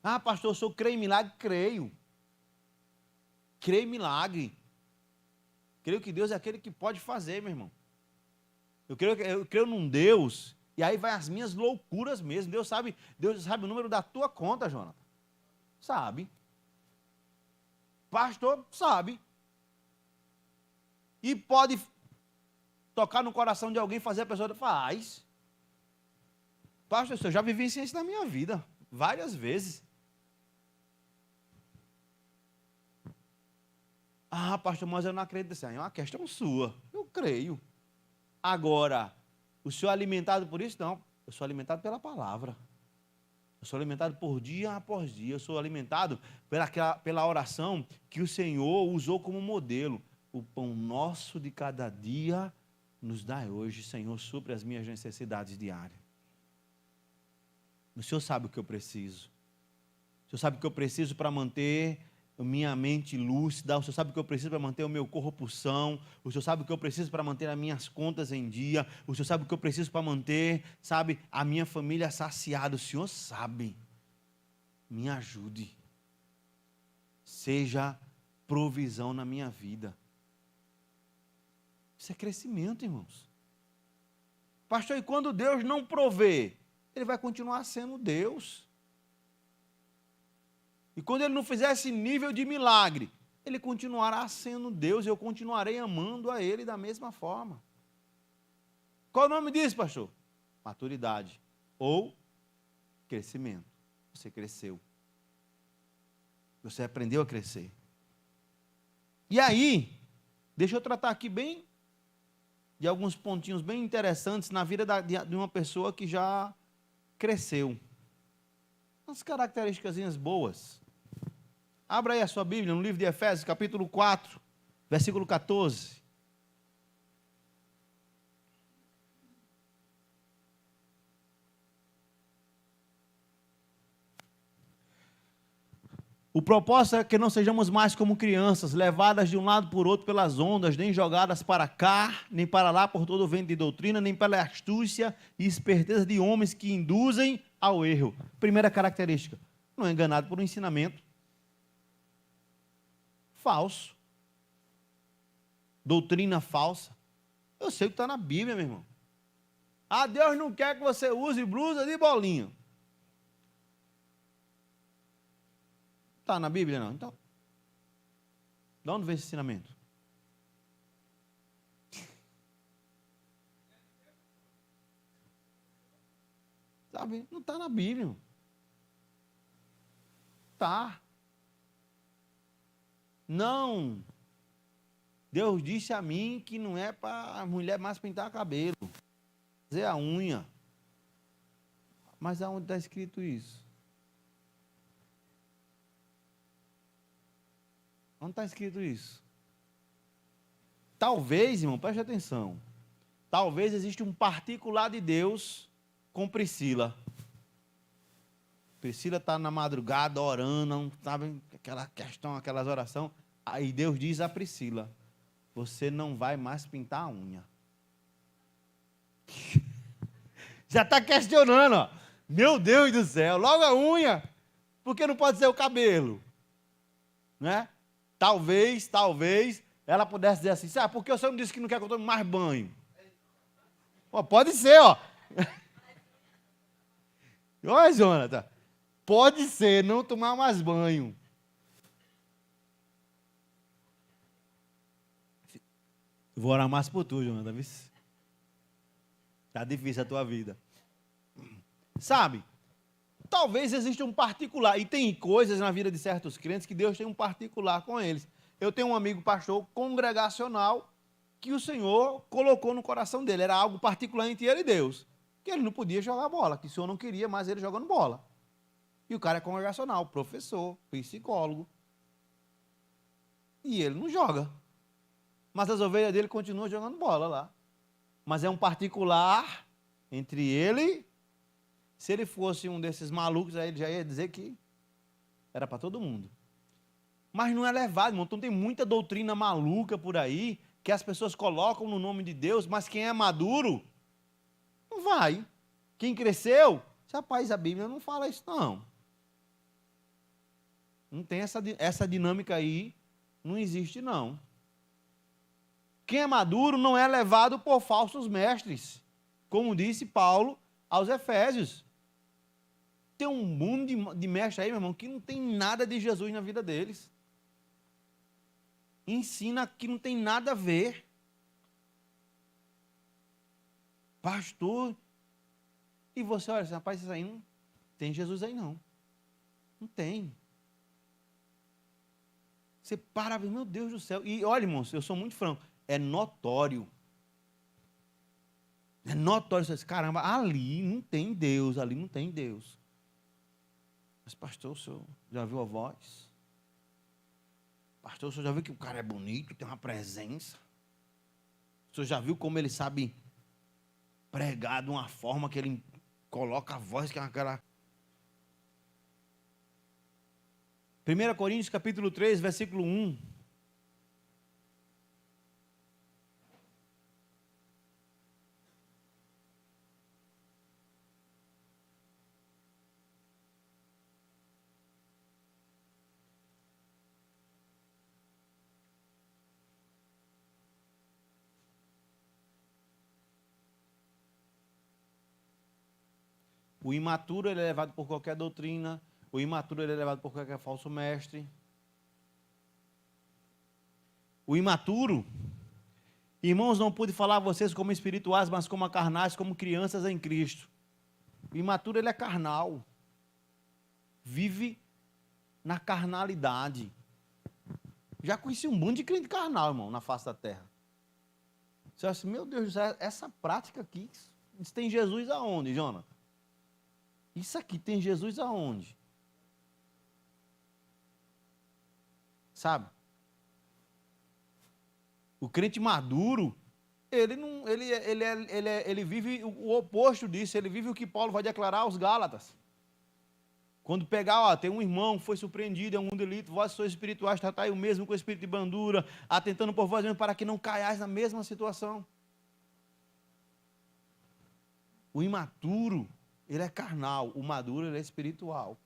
Ah, pastor, eu sou creio em milagre? Creio. Creio em milagre. Creio que Deus é aquele que pode fazer, meu irmão. Eu creio num Deus, e aí vai as minhas loucuras mesmo. Deus sabe o número da tua conta, Jonathan. Sabe. Pastor, sabe. E pode tocar no coração de alguém, fazer a pessoa, faz. Pastor, eu já vivenciei isso na minha vida, várias vezes. Ah, pastor, mas eu não acredito nisso. É uma questão sua. Eu creio. Agora, o senhor é alimentado por isso? Não. Eu sou alimentado pela palavra. Eu sou alimentado por dia após dia. Eu sou alimentado pela oração que o Senhor usou como modelo. O pão nosso de cada dia nos dá hoje. Senhor, supre as minhas necessidades diárias. O Senhor sabe o que eu preciso. O Senhor sabe o que eu preciso para manter minha mente lúcida. O Senhor sabe o que eu preciso para manter o meu corpo são. O Senhor sabe o que eu preciso para manter as minhas contas em dia. O Senhor sabe o que eu preciso para manter, sabe, a minha família saciada. O Senhor sabe. Me ajude. Seja provisão na minha vida. Isso é crescimento, irmãos. Pastor, e quando Deus não provê, Ele vai continuar sendo Deus. E quando Ele não fizer esse nível de milagre, Ele continuará sendo Deus, e eu continuarei amando a Ele da mesma forma. Qual o nome disso, pastor? Maturidade. Ou crescimento. Você cresceu. Você aprendeu a crescer. E aí, deixa eu tratar aqui bem de alguns pontinhos bem interessantes na vida de uma pessoa que já cresceu. Umas características boas. Abra aí a sua Bíblia no livro de Efésios, capítulo 4, versículo 14. O propósito é que não sejamos mais como crianças, levadas de um lado por outro pelas ondas, nem jogadas para cá, nem para lá por todo o vento de doutrina, nem pela astúcia e esperteza de homens que induzem ao erro. Primeira característica, não é enganado por um ensinamento falso. Doutrina falsa. Eu sei o que está na Bíblia, meu irmão. Ah, Deus não quer que você use blusa de bolinha. Está na Bíblia, não? Então, de onde vem esse ensinamento? Sabe? Não está na Bíblia. Tá. Não. Deus disse a mim que não é para a mulher mais pintar cabelo, fazer a unha. Mas aonde está escrito isso? Onde está escrito isso? Talvez, irmão, preste atenção. Talvez exista um particular de Deus com Priscila. Priscila está na madrugada orando, sabe? Aquela questão, aquelas orações. Aí Deus diz a Priscila: você não vai mais pintar a unha. Já está questionando, ó. Meu Deus do céu, logo a unha. Por que não pode ser o cabelo? Né? Talvez ela pudesse dizer assim: sabe, por que o senhor não disse que não quer que eu tome mais banho? Ó, pode ser, ó. Olha, Jonathan. Pode ser, não tomar mais banho. Vou orar mais por tu, Jonathan. Está difícil a tua vida. Sabe? Talvez exista um particular. E tem coisas na vida de certos crentes que Deus tem um particular com eles. Eu tenho um amigo pastor congregacional que o Senhor colocou no coração dele. Era algo particular entre ele e Deus. Que ele não podia jogar bola. Que o Senhor não queria mais ele jogando bola. E o cara é congregacional, professor, psicólogo. E ele não joga. Mas as ovelhas dele continuam jogando bola lá. Mas é um particular entre ele. Se ele fosse um desses malucos, aí ele já ia dizer que era para todo mundo. Mas não é levado, irmão. Então tem muita doutrina maluca por aí, que as pessoas colocam no nome de Deus, mas quem é maduro, não vai. Quem cresceu, rapaz, a Bíblia não fala isso, não. Não tem essa dinâmica aí, não existe, não. Quem é maduro não é levado por falsos mestres, como disse Paulo aos Efésios. Tem um mundo de mestres aí, meu irmão, que não tem nada de Jesus na vida deles. Ensina que não tem nada a ver. Pastor, e você olha, rapaz, isso aí não tem Jesus aí não. Não tem. Você para, meu Deus do céu. E olha, irmãos, eu sou muito franco. É notório. É notório. Você diz, caramba, ali não tem Deus, ali não tem Deus. Mas, pastor, o senhor já viu a voz? Pastor, o senhor já viu que o cara é bonito, tem uma presença? O senhor já viu como ele sabe pregar de uma forma que ele coloca a voz, que é aquela... 1 Coríntios capítulo 3, versículo 1. O imaturo ele é levado por qualquer doutrina. O imaturo ele é levado por qualquer falso mestre. O imaturo, irmãos, não pude falar a vocês como espirituais, mas como carnais, como crianças em Cristo. O imaturo ele é carnal. Vive na carnalidade. Já conheci um monte de crente carnal, irmão, na face da terra. Você acha assim, meu Deus do céu, essa prática aqui, isso tem Jesus aonde, Jonas? Isso aqui tem Jesus aonde? Sabe? O crente maduro, ele vive o oposto disso, ele vive o que Paulo vai declarar aos Gálatas. Quando pegar, ó, tem um irmão que foi surpreendido em algum delito, vós sois espirituais, tratai o mesmo com o espírito de brandura, atentando por vós mesmos para que não caiais na mesma situação. O imaturo, ele é carnal, o maduro, ele é espiritual.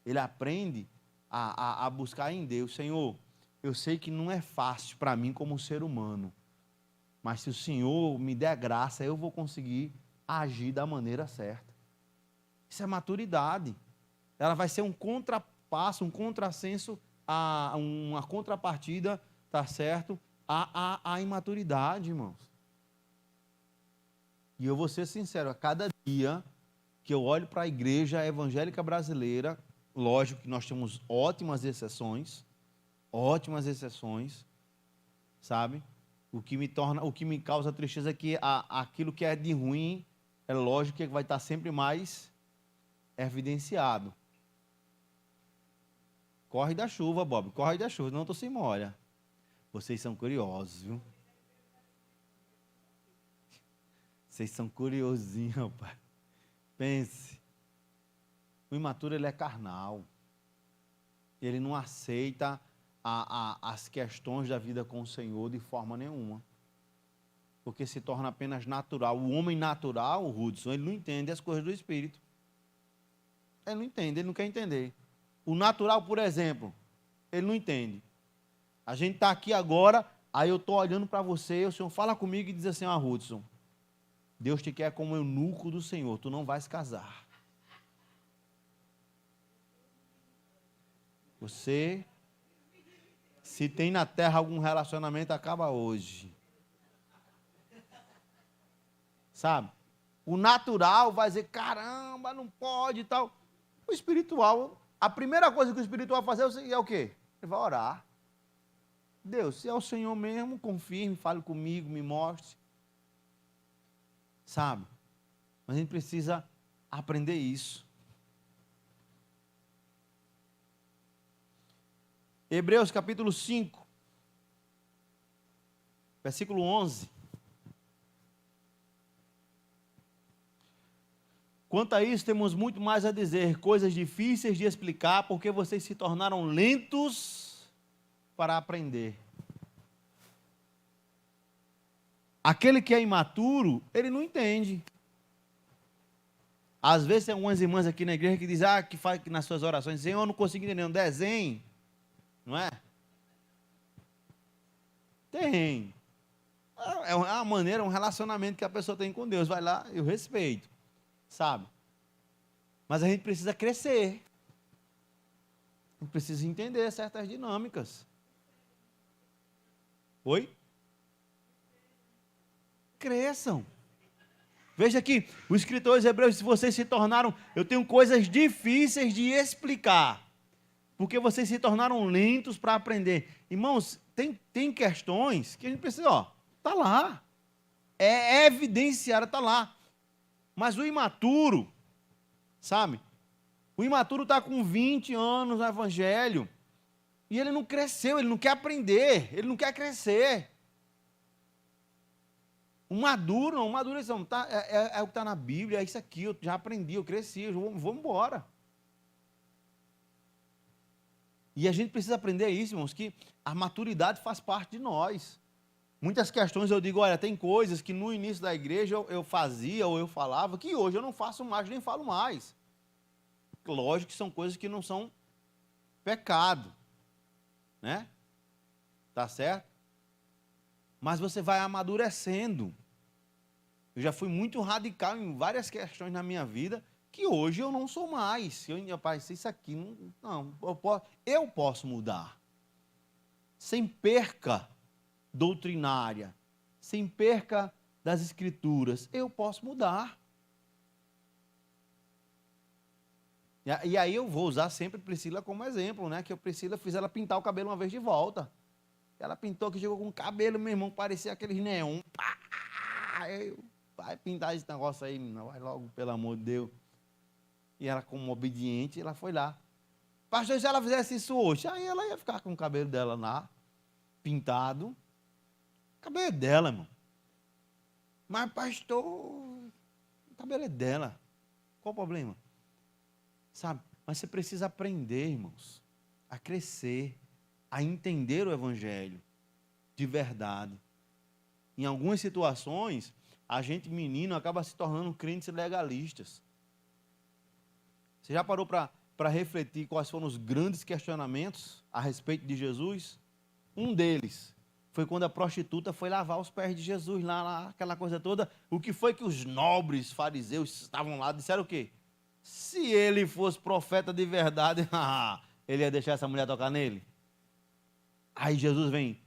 Ele aprende a buscar em Deus. Senhor, eu sei que não é fácil para mim como ser humano, mas se o Senhor me der graça, eu vou conseguir agir da maneira certa. Isso é maturidade. Ela vai ser um contrapasso, um contrassenso, uma contrapartida, tá certo? A imaturidade, irmãos. E eu vou ser sincero, a cada dia que eu olho para a igreja evangélica brasileira, lógico que nós temos ótimas exceções, sabe? O que me causa tristeza é que aquilo que é de ruim, é lógico que vai estar sempre mais evidenciado. Corre da chuva, Bob, corre da chuva, não tu se molha. Vocês são curiosos, viu? Vocês são curiosinhos, rapaz. Pense. O imaturo, ele é carnal. Ele não aceita as questões da vida com o Senhor de forma nenhuma. Porque se torna apenas natural. O homem natural, o Hudson, ele não entende as coisas do Espírito. Ele não entende, ele não quer entender. O natural, por exemplo, ele não entende. A gente está aqui agora, aí eu estou olhando para você, o Senhor fala comigo e diz assim, Hudson, Deus te quer como eunuco do Senhor, tu não vais casar. Você, se tem na terra algum relacionamento, acaba hoje. Sabe? O natural vai dizer, caramba, não pode e tal. O espiritual, a primeira coisa que o espiritual vai fazer é o quê? Ele vai orar. Deus, se é o Senhor mesmo, confirme, fale comigo, me mostre. Sabe? Mas a gente precisa aprender isso. Hebreus capítulo 5, versículo 11. Quanto a isso, temos muito mais a dizer, coisas difíceis de explicar, porque vocês se tornaram lentos para aprender. Aquele que é imaturo, ele não entende. Às vezes tem algumas irmãs aqui na igreja que dizem, que faz nas suas orações, Senhor, eu não consigo entender um desenho, não é? Tem. É uma maneira, um relacionamento que a pessoa tem com Deus, vai lá, eu respeito, sabe? Mas a gente precisa crescer. A gente precisa entender certas dinâmicas. Oi? Cresçam. Veja aqui, os escritores hebreus, se vocês se tornaram, eu tenho coisas difíceis de explicar, porque vocês se tornaram lentos para aprender. Irmãos, tem questões que a gente precisa, está lá, é evidenciada, está lá. Mas o imaturo, sabe? O imaturo está com 20 anos no evangelho, e ele não cresceu, ele não quer aprender, ele não quer crescer. O maduro não, tá, é o que está na Bíblia, é isso aqui, eu já aprendi, eu cresci, eu vou embora. E a gente precisa aprender isso, irmãos, que a maturidade faz parte de nós. Muitas questões eu digo, olha, tem coisas que no início da igreja eu fazia ou eu falava, que hoje eu não faço mais, nem falo mais. Lógico que são coisas que não são pecado, né? Tá certo? Mas você vai amadurecendo. Eu já fui muito radical em várias questões na minha vida, que hoje eu não sou mais. Rapaz, isso aqui, não, eu posso mudar. Sem perca doutrinária, sem perca das escrituras, eu posso mudar. E aí eu vou usar sempre Priscila como exemplo, né? Que a Priscila fiz ela pintar o cabelo uma vez de volta. Ela pintou que chegou com o cabelo, meu irmão, parecia aqueles neon. Vai pintar esse negócio aí, menina, vai logo, pelo amor de Deus. E ela, como obediente, ela foi lá. Pastor, se ela fizesse isso hoje, aí ela ia ficar com o cabelo dela lá, pintado. O cabelo é dela, irmão. Mas, pastor, o cabelo é dela. Qual o problema? Sabe? Mas você precisa aprender, irmãos, a crescer, a entender o evangelho de verdade. Em algumas situações, a gente, menino, acaba se tornando crentes legalistas. Você já parou para refletir quais foram os grandes questionamentos a respeito de Jesus? Um deles foi quando a prostituta foi lavar os pés de Jesus lá, aquela coisa toda. O que foi que os nobres fariseus estavam lá, disseram o quê? Se ele fosse profeta de verdade, ele ia deixar essa mulher tocar nele? Aí Jesus vem,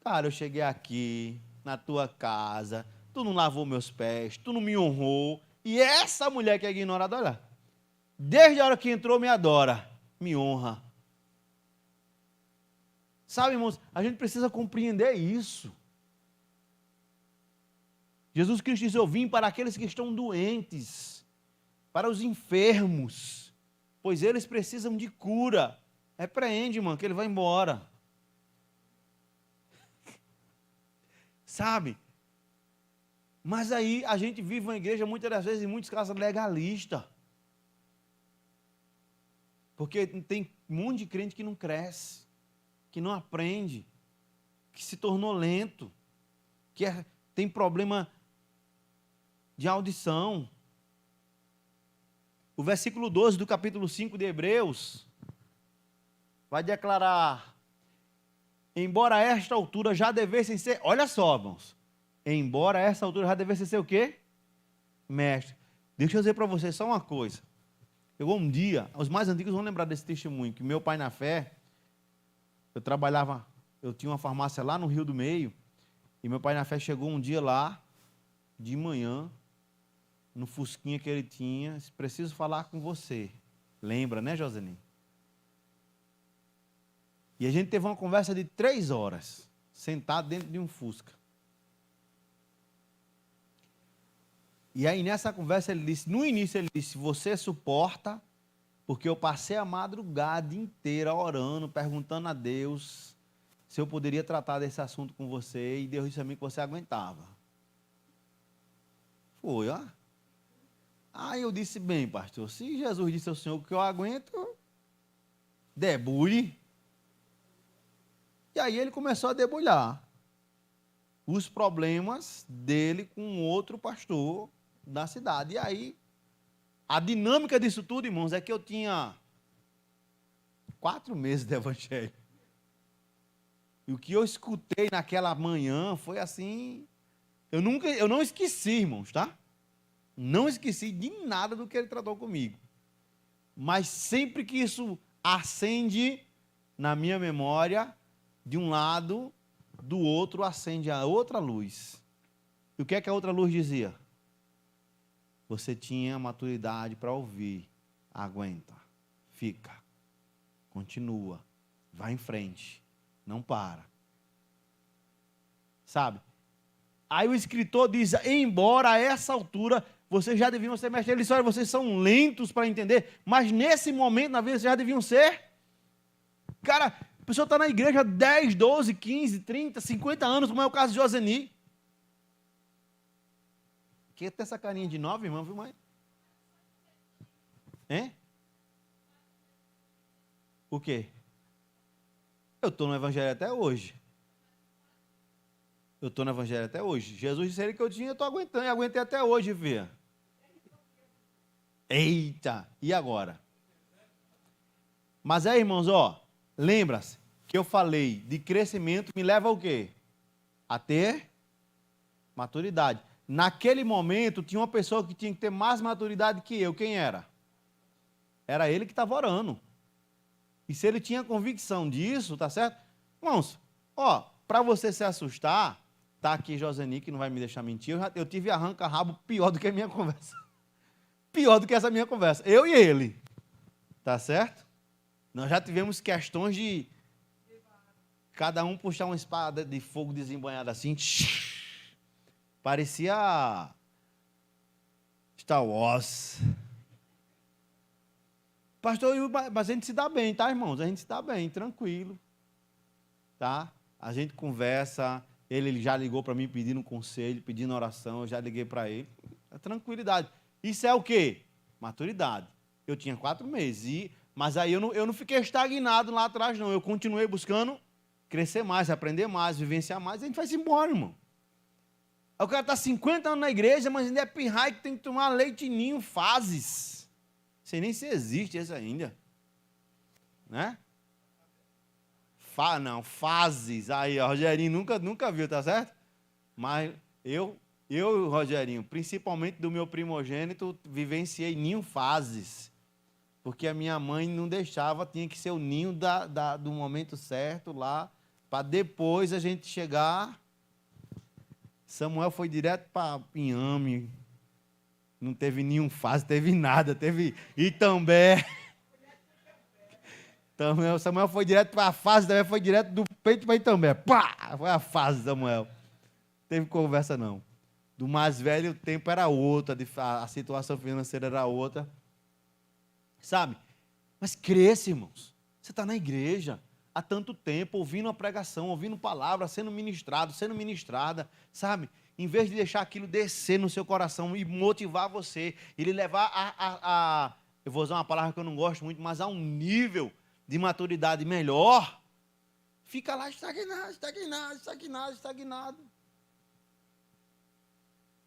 cara, eu cheguei aqui na tua casa, tu não lavou meus pés, tu não me honrou, e essa mulher que é ignorada, olha, desde a hora que entrou me adora, me honra. Sabe, irmãos, a gente precisa compreender isso. Jesus Cristo diz, eu vim para aqueles que estão doentes, para os enfermos, pois eles precisam de cura. Repreende, mano, que ele vai embora. Sabe? Mas aí a gente vive uma igreja, muitas das vezes, em muitos casos, legalista. Porque tem um monte de crente que não cresce, que não aprende, que se tornou lento, que tem problema de audição. O versículo 12 do capítulo 5 de Hebreus vai declarar, embora a esta altura já devessem ser, olha só, irmãos, embora a esta altura já devessem ser o quê? Mestre. Deixa eu dizer para vocês só uma coisa. Chegou um dia, os mais antigos vão lembrar desse testemunho, que meu pai na fé, eu tinha uma farmácia lá no Rio do Meio, e meu pai na fé chegou um dia lá, de manhã, no fusquinha que ele tinha, disse, preciso falar com você. Lembra, né, Joseline? E a gente teve uma conversa de 3 horas, sentado dentro de um fusca. E aí nessa conversa ele disse, no início ele disse, você suporta, porque eu passei a madrugada inteira orando, perguntando a Deus se eu poderia tratar desse assunto com você, e Deus disse a mim que você aguentava. Foi, ó. Aí eu disse, bem, pastor, se Jesus disse ao Senhor que eu aguento, debulhe. E aí ele começou a debulhar os problemas dele com outro pastor da cidade. E aí, a dinâmica disso tudo, irmãos, é que eu tinha 4 meses de evangelho. E o que eu escutei naquela manhã foi assim, eu não esqueci, irmãos, tá? Não esqueci de nada do que ele tratou comigo. Mas sempre que isso acende na minha memória, de um lado, do outro acende a outra luz. E o que é que a outra luz dizia? Você tinha maturidade para ouvir. Aguenta, fica, continua, vai em frente, não para. Sabe? Aí o escritor diz, embora a essa altura vocês já deviam ser mestres. Ele disse, olha, vocês são lentos para entender, mas nesse momento na vida vocês já deviam ser. Cara, a pessoa está na igreja 10, 12, 15, 30, 50 anos, como é o caso de Joseni. Que tem essa carinha de 9, irmão, viu, mãe? Hein? O quê? Eu estou no evangelho até hoje. Eu estou no evangelho até hoje. Jesus disse que eu tinha, eu estou aguentando, e aguentei até hoje, vê. Eita, e agora? Mas aí, irmãos, ó, lembra-se que eu falei de crescimento me leva ao quê? A ter maturidade. Naquele momento, tinha uma pessoa que tinha que ter mais maturidade que eu. Quem era? Era ele que estava orando. E se ele tinha convicção disso, tá certo? Irmãos, ó, para você se assustar, tá aqui Joseni, que não vai me deixar mentir, eu tive arranca-rabo pior do que a minha conversa. Pior do que essa minha conversa. Eu e ele. Tá certo? Nós já tivemos questões de cada um puxar uma espada de fogo desembanhada assim. Parecia Star Wars. Pastor, mas a gente se dá bem, tá, irmãos? A gente se dá bem, tranquilo. Tá? A gente conversa. Ele já ligou para mim pedindo um conselho, pedindo oração. Eu já liguei para ele. É tranquilidade. Isso é o quê? Maturidade. Eu tinha 4 meses. Mas aí eu não fiquei estagnado lá atrás, não. Eu continuei buscando crescer mais, aprender mais, vivenciar mais. A gente vai se embora, irmão. Aí o cara está 50 anos na igreja, mas ainda é pirraia que tem que tomar leite ninho fases. Sei nem se existe isso ainda. Né? Não, fases. Aí, ó, Rogerinho nunca viu, tá certo? Mas eu e o Rogerinho, principalmente do meu primogênito, vivenciei ninho fases. Porque a minha mãe não deixava, tinha que ser o ninho do momento certo lá, para depois a gente chegar. Samuel foi direto para Inhame, não teve nenhum fase, teve nada, teve Itambé. Samuel foi direto para a fase, também foi direto do peito para Itambé. Pá! Foi a fase, Samuel. Não teve conversa, não. Do mais velho, o tempo era outro, a situação financeira era outra. Sabe? Mas cresça, irmãos. Você está na igreja há tanto tempo, ouvindo a pregação, ouvindo palavra, sendo ministrado, sendo ministrada, sabe? Em vez de deixar aquilo descer no seu coração e motivar você, e lhe levar eu vou usar uma palavra que eu não gosto muito, mas a um nível de maturidade melhor, fica lá estagnado.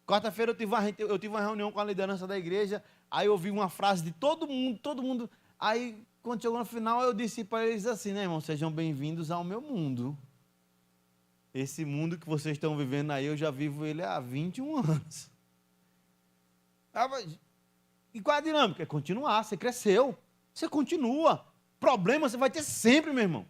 Quarta-feira eu tive uma reunião com a liderança da igreja, aí eu ouvi uma frase de todo mundo, aí quando chegou no final eu disse para eles assim, né, irmão, sejam bem-vindos ao meu mundo. Esse mundo que vocês estão vivendo aí, eu já vivo ele há 21 anos. E qual é a dinâmica? É continuar, você cresceu, você continua. Problema você vai ter sempre, meu irmão.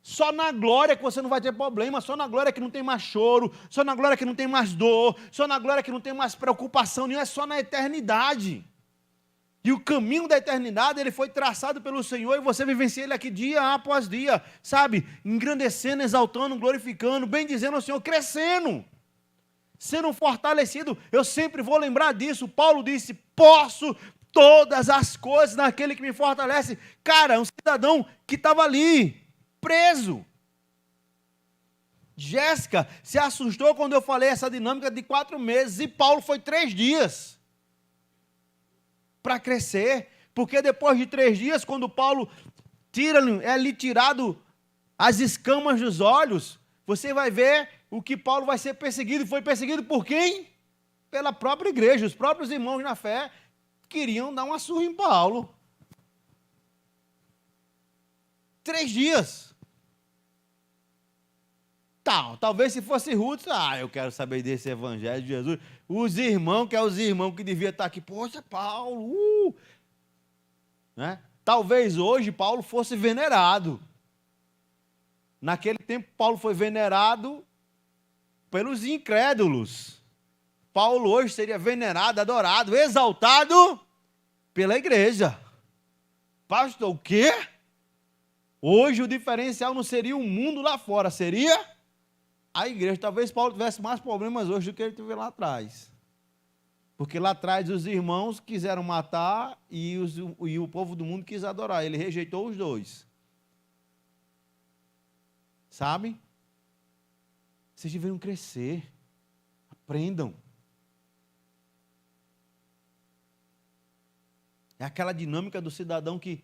Só na glória que você não vai ter problema, só na glória que não tem mais choro, só na glória que não tem mais dor, só na glória que não tem mais preocupação, não é só na eternidade. E o caminho da eternidade, ele foi traçado pelo Senhor e você vivencia ele aqui dia após dia, sabe? Engrandecendo, exaltando, glorificando, bendizendo ao Senhor, crescendo, sendo fortalecido. Eu sempre vou lembrar disso. Paulo disse, posso todas as coisas naquele que me fortalece. Cara, um cidadão que estava ali, preso. Jéssica se assustou quando eu falei essa dinâmica de 4 meses e Paulo foi 3 dias para crescer, porque depois de 3 dias, quando Paulo é-lhe tirado as escamas dos olhos, você vai ver o que Paulo vai ser perseguido. E foi perseguido por quem? Pela própria igreja. Os próprios irmãos na fé queriam dar uma surra em Paulo. 3 dias. Talvez se fosse Ruth, eu quero saber desse evangelho de Jesus. Os irmãos, que é os irmãos que deviam estar aqui, poxa, Paulo, né? Talvez hoje Paulo fosse venerado. Naquele tempo, Paulo foi venerado pelos incrédulos. Paulo hoje seria venerado, adorado, exaltado pela igreja. Pastor, o quê? Hoje o diferencial não seria o mundo lá fora, seria a igreja. Talvez Paulo tivesse mais problemas hoje do que ele teve lá atrás. Porque lá atrás os irmãos quiseram matar e o povo do mundo quis adorar. Ele rejeitou os dois. Sabe? Vocês deveriam crescer. Aprendam. É aquela dinâmica do cidadão que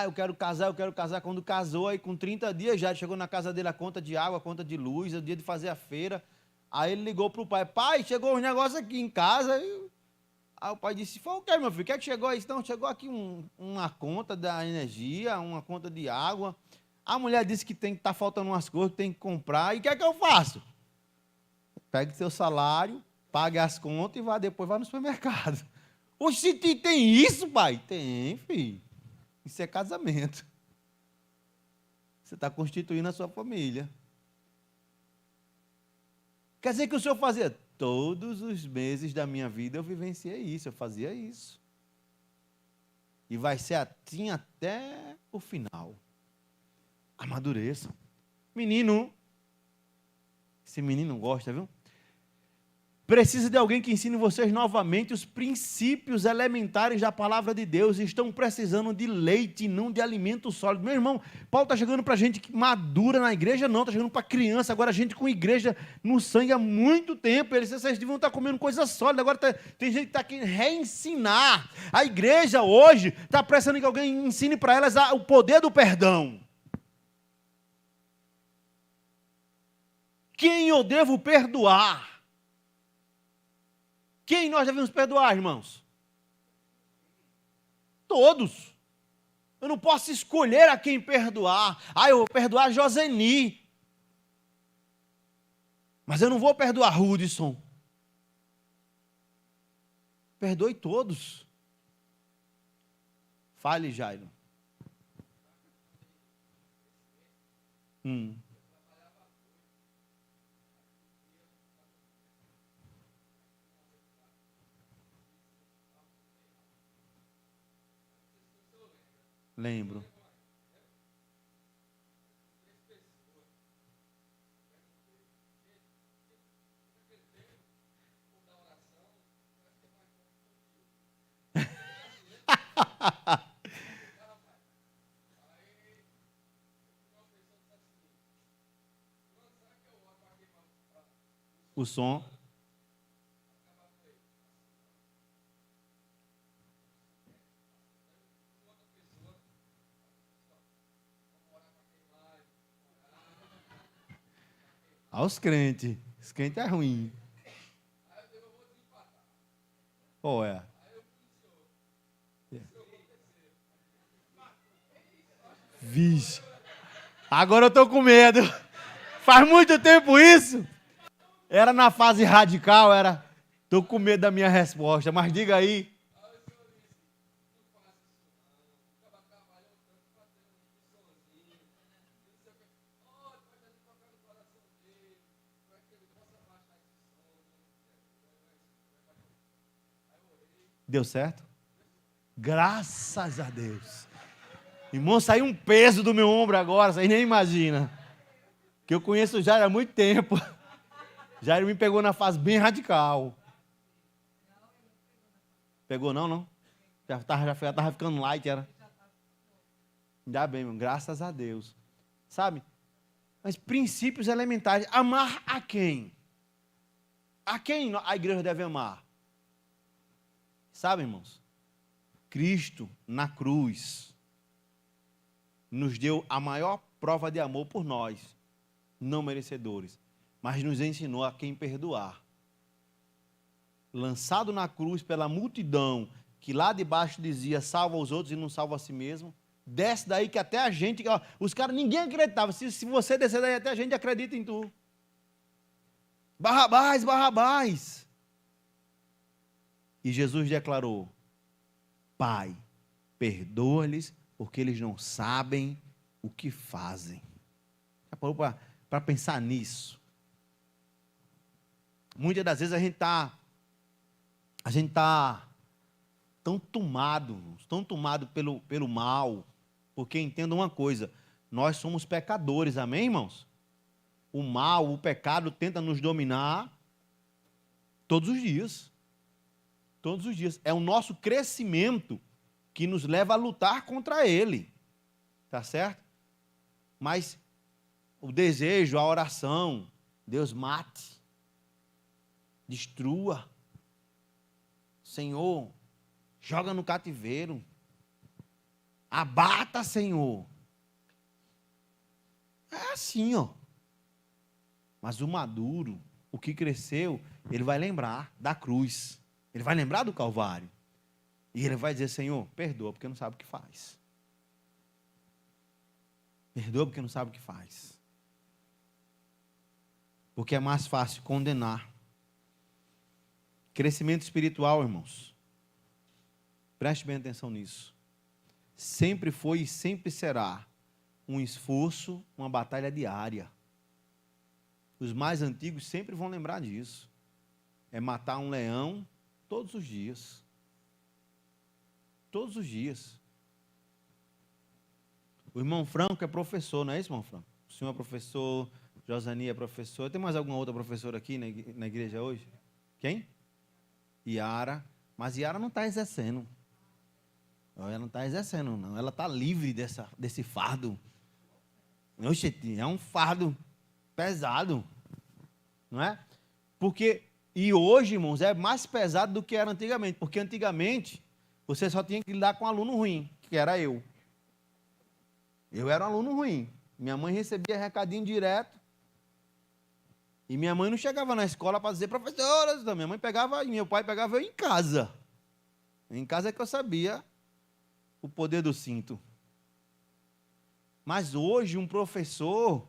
eu quero casar. Quando casou, aí com 30 dias já chegou na casa dele a conta de água, a conta de luz, é o dia de fazer a feira. Aí ele ligou para o pai, chegou uns negócios aqui em casa. Aí o pai disse, foi o que, meu filho? O que é que chegou aí? Então, chegou aqui uma conta da energia, uma conta de água. A mulher disse que está faltando umas coisas, que tem que comprar. E o que é que eu faço? Pegue seu salário, pague as contas e depois vá no supermercado. Oxi, tem isso, pai? Tem, filho. Isso é casamento. Você está constituindo a sua família. Quer dizer que o senhor fazia? Todos os meses da minha vida eu vivenciei isso, eu fazia isso. E vai ser assim até o final. Amadureçam. Menino, esse menino gosta, viu? Precisa de alguém que ensine vocês novamente os princípios elementares da palavra de Deus. Estão precisando de leite, não de alimento sólido. Meu irmão, Paulo está chegando para gente madura na igreja, não, está chegando para criança. Agora a gente com igreja no sangue há muito tempo. Eles deviam estar comendo coisa sólida. Agora tem gente que está querendo reensinar. A igreja hoje está precisando que alguém ensine para elas o poder do perdão. Quem eu devo perdoar? Quem nós devemos perdoar, irmãos? Todos. Eu não posso escolher a quem perdoar. Eu vou perdoar Joseni. Mas eu não vou perdoar Hudson. Perdoe todos. Fale, Jairo. Lembro. O som. Aos crentes. Os crentes é ruim. Olha. Vixe. Agora eu tô com medo. Faz muito tempo isso. Era na fase radical, era. Tô com medo da minha resposta, mas diga aí. Deu certo? Graças a Deus. Irmão, saiu um peso do meu ombro agora, vocês nem imaginam. Que eu conheço o Jairo há muito tempo. Jairo me pegou na fase bem radical. Pegou não? Já estava ficando light, era. Ainda bem, meu, graças a Deus. Sabe? Mas princípios elementares. Amar a quem? A quem a igreja deve amar? Sabe, irmãos? Cristo na cruz nos deu a maior prova de amor por nós, não merecedores, mas nos ensinou a quem perdoar. Lançado na cruz pela multidão, que lá debaixo dizia, salva os outros e não salva a si mesmo, desce daí que até a gente, os caras, ninguém acreditava, se você descer daí até a gente acredita em tu. Barrabás, Barrabás. E Jesus declarou, Pai, perdoa-lhes, porque eles não sabem o que fazem. Já parou para pensar nisso? Muitas das vezes a gente está tão tomado pelo mal, porque entenda uma coisa, nós somos pecadores, amém, irmãos? O mal, o pecado tenta nos dominar todos os dias. Todos os dias. É o nosso crescimento que nos leva a lutar contra ele. Tá certo? Mas o desejo, a oração, Deus mate, destrua. Senhor, joga no cativeiro. Abata, Senhor. É assim, ó. Mas o maduro, o que cresceu, ele vai lembrar da cruz. Ele vai lembrar do Calvário. E ele vai dizer, Senhor, perdoa porque não sabe o que faz. Perdoa porque não sabe o que faz. Porque é mais fácil condenar. Crescimento espiritual, irmãos. Preste bem atenção nisso. Sempre foi e sempre será um esforço, uma batalha diária. Os mais antigos sempre vão lembrar disso. É matar um leão todos os dias. Todos os dias. O irmão Franco é professor, não é isso, irmão Franco? O senhor é professor, Josani é professor. Tem mais alguma outra professora aqui na igreja hoje? Quem? Iara. Mas Iara não está exercendo. Ela não está exercendo, não. Ela está livre desse fardo. Oxe, é um fardo pesado. Não é? Porque... E hoje, irmãos, é mais pesado do que era antigamente. Porque antigamente, você só tinha que lidar com um aluno ruim, que era eu. Eu era um aluno ruim. Minha mãe recebia recadinho direto. E minha mãe não chegava na escola para dizer, professora, minha mãe pegava, e meu pai pegava eu em casa. Em casa é que eu sabia o poder do cinto. Mas hoje um professor,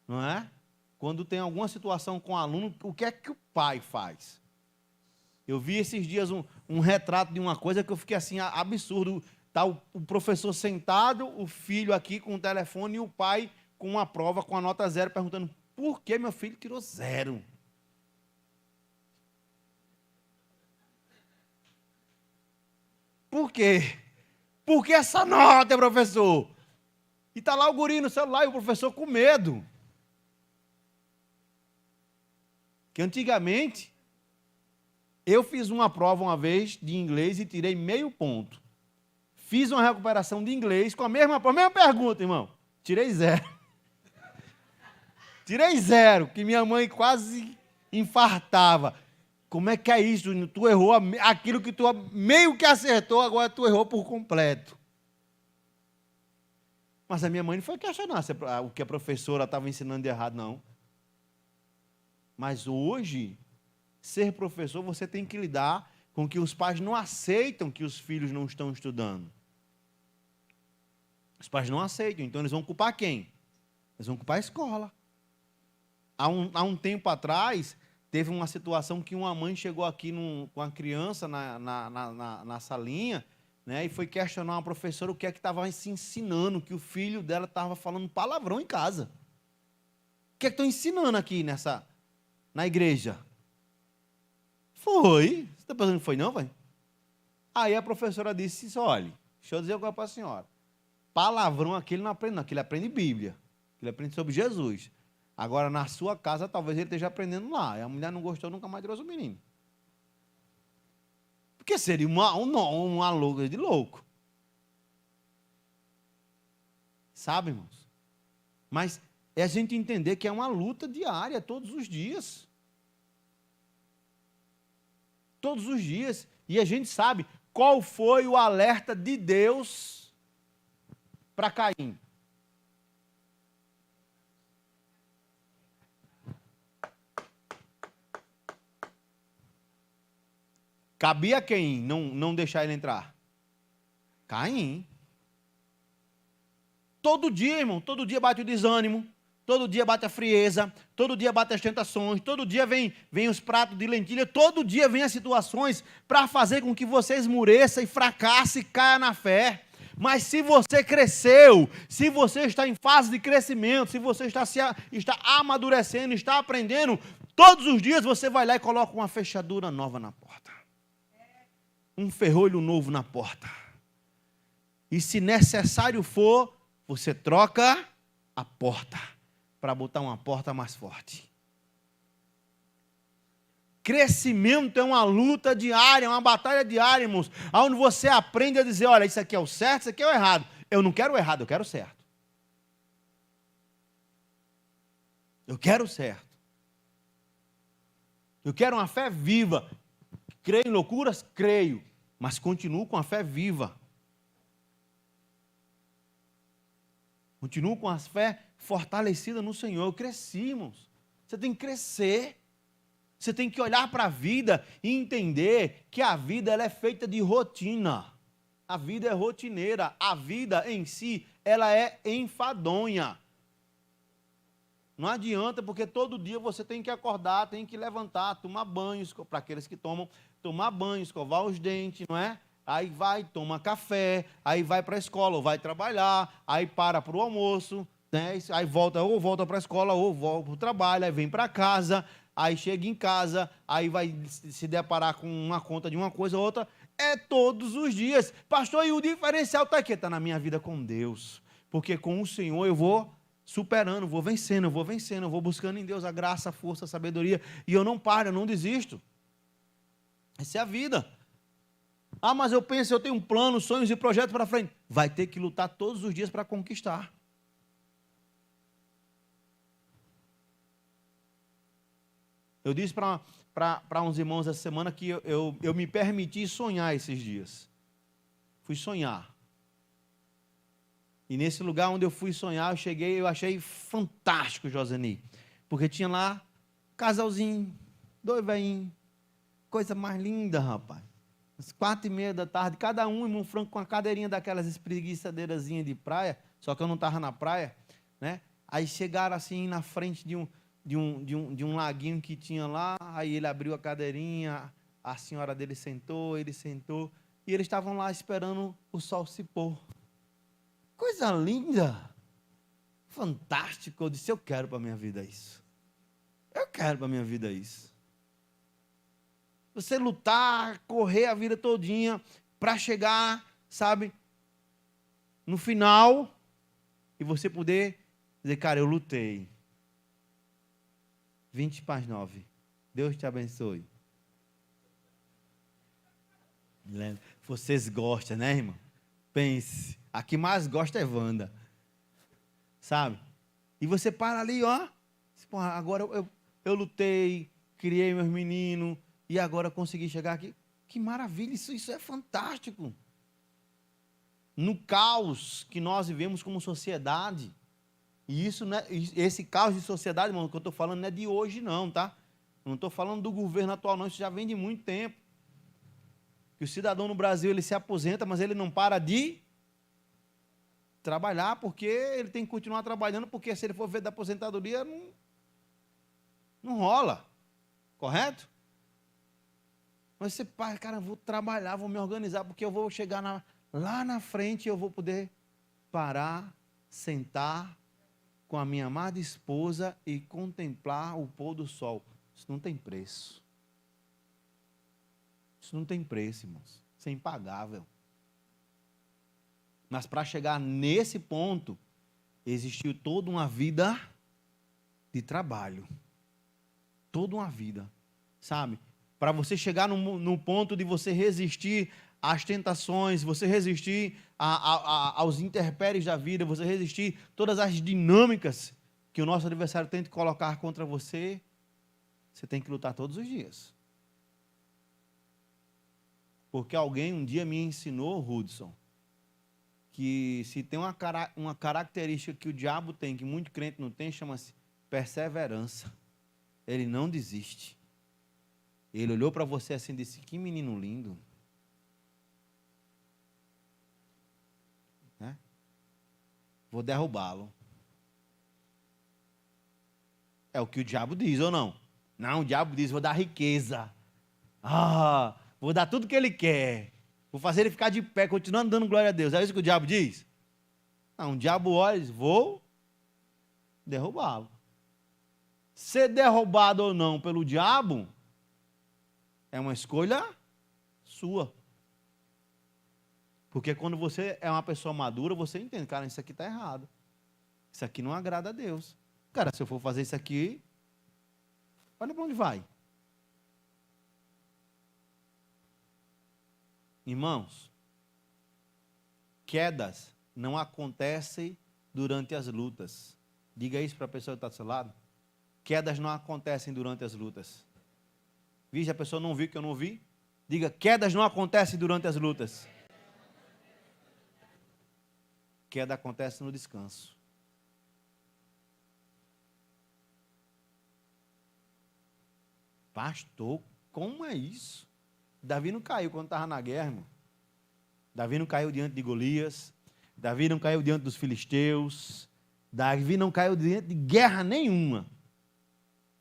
não é? Quando tem alguma situação com o aluno, o que é que o pai faz? Eu vi esses dias um retrato de uma coisa que eu fiquei assim, absurdo. Está o professor sentado, o filho aqui com o telefone e o pai com uma prova com a nota 0, perguntando por que meu filho tirou 0? Por quê? Por que essa nota, professor? E está lá o guri no celular e o professor com medo. Que antigamente, eu fiz uma prova uma vez de inglês e tirei meio ponto. Fiz uma recuperação de inglês com a mesma pergunta, irmão. Tirei 0. Tirei 0, que minha mãe quase infartava. Como é que é isso? Tu errou aquilo que tu meio que acertou, agora tu errou por completo. Mas a minha mãe não foi questionar o que a professora estava ensinando de errado, não. Mas hoje, ser professor, você tem que lidar com que os pais não aceitam que os filhos não estão estudando. Os pais não aceitam, então eles vão culpar quem? Eles vão culpar a escola. Há um tempo atrás, teve uma situação que uma mãe chegou aqui com a criança na salinha, né, e foi questionar uma professora o que é que estava se ensinando, que o filho dela estava falando palavrão em casa. O que é que estão ensinando aqui na igreja? Foi. Você está pensando que foi não, vai? Aí a professora disse, olha, deixa eu dizer uma coisa para a senhora. Palavrão aqui ele não aprende não, aqui ele aprende Bíblia. Ele aprende sobre Jesus. Agora, na sua casa, talvez ele esteja aprendendo lá. E a mulher não gostou, nunca mais trouxe o menino. Porque seria uma louca de louco. Sabe, irmãos? Mas é a gente entender que é uma luta diária, todos os dias. Todos os dias. E a gente sabe qual foi o alerta de Deus para Caim. Cabia quem não deixar ele entrar? Caim. Todo dia, irmão, todo dia bate o desânimo, todo dia bate a frieza, todo dia bate as tentações, todo dia vem os pratos de lentilha, todo dia vem as situações para fazer com que você esmoreça e fracasse e caia na fé. Mas se você cresceu, se você está em fase de crescimento, se você está amadurecendo, está aprendendo, todos os dias você vai lá e coloca uma fechadura nova na porta. Um ferrolho novo na porta. E se necessário for, você troca a porta para botar uma porta mais forte. Crescimento é uma luta diária, é uma batalha diária, irmãos, onde você aprende a dizer, olha, isso aqui é o certo, isso aqui é o errado. Eu não quero o errado, eu quero o certo. Eu quero o certo. Eu quero uma fé viva. Creio em loucuras? Creio, mas continuo com a fé viva. Continuo com a fé fortalecida no Senhor. Eu cresci, irmãos. Você tem que crescer. Você tem que olhar para a vida e entender que a vida ela é feita de rotina. A vida é rotineira. A vida em si, ela é enfadonha. Não adianta, porque todo dia você tem que acordar, tem que levantar, tomar banho, para aqueles que tomar banho, escovar os dentes, não é? Aí vai, toma café, aí vai para a escola, ou vai trabalhar, aí para o almoço, né? Aí volta para a escola, ou volta para o trabalho, aí vem para casa, aí chega em casa, aí vai se deparar com uma conta de uma coisa ou outra. É todos os dias. Pastor, e o diferencial está aqui? Está na minha vida com Deus. Porque com o Senhor eu vou superando, vou vencendo, eu vou buscando em Deus a graça, a força, a sabedoria, e eu não paro, eu não desisto. Essa é a vida. Ah, mas eu penso, eu tenho um plano, sonhos e projetos para frente. Vai ter que lutar todos os dias para conquistar. Eu disse para uns irmãos essa semana que eu me permiti sonhar esses dias. Fui sonhar. E nesse lugar onde eu fui sonhar, eu achei fantástico, Joseni. Porque tinha lá, casalzinho, 2 velhinhos, coisa mais linda, rapaz. às 4h30 da tarde, cada um, irmão Franco, com a cadeirinha daquelas espreguiçadeirazinhas de praia, só que eu não estava na praia, né? Aí chegaram assim na frente de um laguinho que tinha lá, aí ele abriu a cadeirinha, a senhora dele sentou, ele sentou, e eles estavam lá esperando o sol se pôr. Coisa linda, fantástico. Eu disse, eu quero para a minha vida isso. Eu quero para a minha vida isso. Você lutar, correr a vida todinha para chegar, sabe, no final, e você poder dizer, cara, eu lutei. 20:09. Deus te abençoe. Vocês gostam, né, irmão? Pense. A que mais gosta é Wanda. Sabe? E você para ali, ó. Agora eu lutei, criei meus meninos, e agora consegui chegar aqui. Que maravilha, isso é fantástico. No caos que nós vivemos como sociedade, e isso, né, esse caos de sociedade, irmão, que eu estou falando não é de hoje não, tá? Eu não estou falando do governo atual não, isso já vem de muito tempo. Que o cidadão no Brasil, ele se aposenta, mas ele não para de trabalhar, porque ele tem que continuar trabalhando, porque se ele for ver da aposentadoria, não rola. Correto? Mas você, pai, cara, eu vou trabalhar, vou me organizar, porque eu vou chegar lá na frente e eu vou poder parar, sentar com a minha amada esposa e contemplar o pôr do sol. Isso não tem preço. Isso não tem preço, irmãos. Isso é impagável. Mas para chegar nesse ponto, existiu toda uma vida de trabalho. Toda uma vida, sabe? Para você chegar no ponto de você resistir às tentações, você resistir aos intempéries da vida, você resistir todas as dinâmicas que o nosso adversário tenta colocar contra você, você tem que lutar todos os dias. Porque alguém um dia me ensinou, Hudson, que se tem uma característica que o diabo tem, que muito crente não tem, chama-se perseverança. Ele não desiste. Ele olhou para você assim e disse, que menino lindo. Né? Vou derrubá-lo. É o que o diabo diz, ou não? Não, o diabo diz, vou dar riqueza. Vou dar tudo que ele quer. Vou fazer ele ficar de pé, continuando dando glória a Deus. É isso que o diabo diz? Não, o diabo olha e diz, vou derrubá-lo. Ser derrubado ou não pelo diabo é uma escolha sua. Porque quando você é uma pessoa madura, você entende, cara, isso aqui está errado. Isso aqui não agrada a Deus. Cara, se eu for fazer isso aqui, olha para onde vai. Irmãos, quedas não acontecem durante as lutas. Diga isso para a pessoa que está do seu lado. Quedas não acontecem durante as lutas. Vixe, a pessoa não viu que eu não vi? Diga, quedas não acontecem durante as lutas. Queda acontece no descanso. Pastor, como é isso? Davi não caiu quando estava na guerra, irmão. Davi não caiu diante de Golias. Davi não caiu diante dos filisteus. Davi não caiu diante de guerra nenhuma.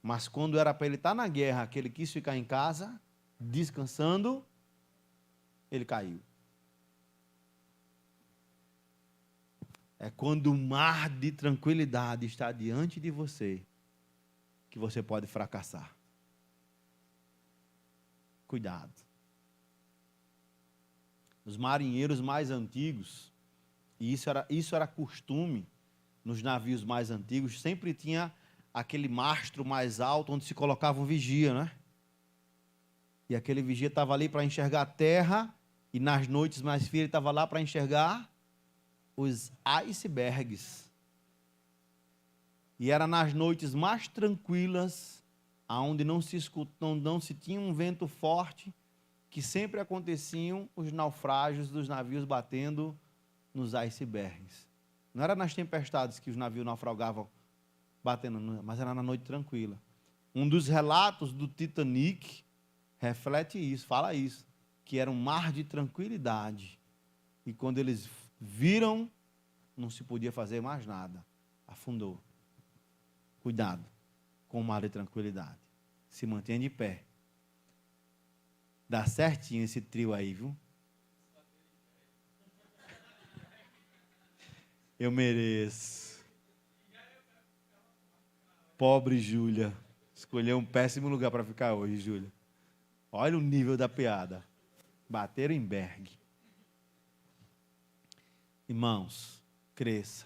Mas quando era para ele estar na guerra, que ele quis ficar em casa, descansando, ele caiu. É quando o mar de tranquilidade está diante de você, que você pode fracassar. Cuidado. Os marinheiros mais antigos, e isso era costume nos navios mais antigos, sempre tinha aquele mastro mais alto onde se colocava um vigia, né? E aquele vigia estava ali para enxergar a terra, e nas noites mais frias ele estava lá para enxergar os icebergs. E era nas noites mais tranquilas, aonde não se tinha um vento forte, que sempre aconteciam os naufrágios dos navios batendo nos icebergs. Não era nas tempestades que os navios naufragavam batendo, mas era na noite tranquila. Um dos relatos do Titanic reflete isso, fala isso, que era um mar de tranquilidade. E quando eles viram, não se podia fazer mais nada. Afundou. Cuidado com o mar de tranquilidade. Se mantenha de pé. Dá certinho esse trio aí, viu? Eu mereço. Pobre Júlia. Escolheu um péssimo lugar para ficar hoje, Júlia. Olha o nível da piada. Bateram em Berg. Irmãos, cresça.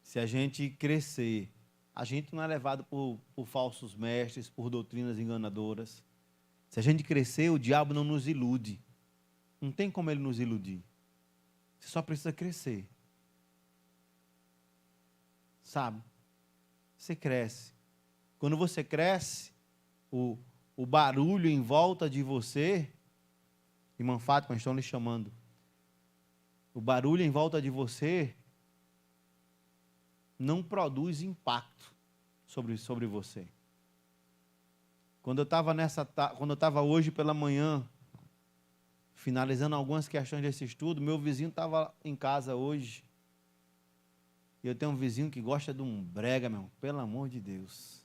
Se a gente crescer, a gente não é levado por falsos mestres, por doutrinas enganadoras. Se a gente crescer, o diabo não nos ilude. Não tem como ele nos iludir. Você só precisa crescer. Sabe? Você cresce. Quando você cresce, o barulho em volta de você, irmã Fátima, estão lhe chamando. O barulho em volta de você não produz impacto sobre você. Quando eu estava hoje pela manhã, finalizando algumas questões desse estudo, meu vizinho estava em casa hoje. E eu tenho um vizinho que gosta de um brega, meu, pelo amor de Deus.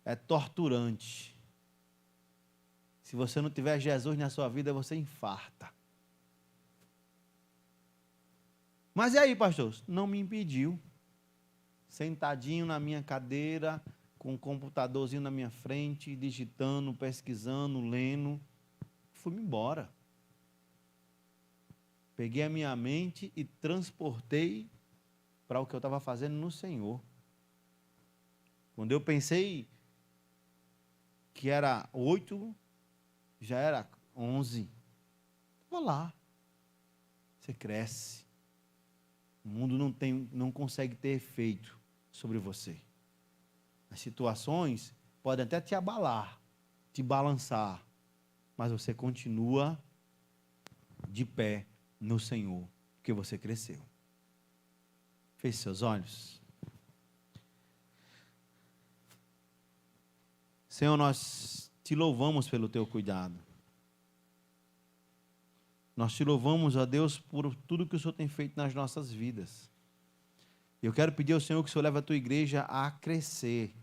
É torturante. Se você não tiver Jesus na sua vida, você infarta. Mas e aí, pastor? Não me impediu. Sentadinho na minha cadeira, com um computadorzinho na minha frente, digitando, pesquisando, lendo. Fui-me embora. Peguei a minha mente e transportei para o que eu estava fazendo no Senhor. Quando eu pensei que era 8, já era 11. Estava lá. Você cresce. O mundo não consegue ter efeito sobre você. As situações podem até te abalar, te balançar, mas você continua de pé no Senhor, porque você cresceu. Feche seus olhos. Senhor, nós te louvamos pelo teu cuidado. Nós te louvamos, ó Deus, por tudo que o Senhor tem feito nas nossas vidas. Eu quero pedir ao Senhor que o Senhor leve a tua igreja a crescer,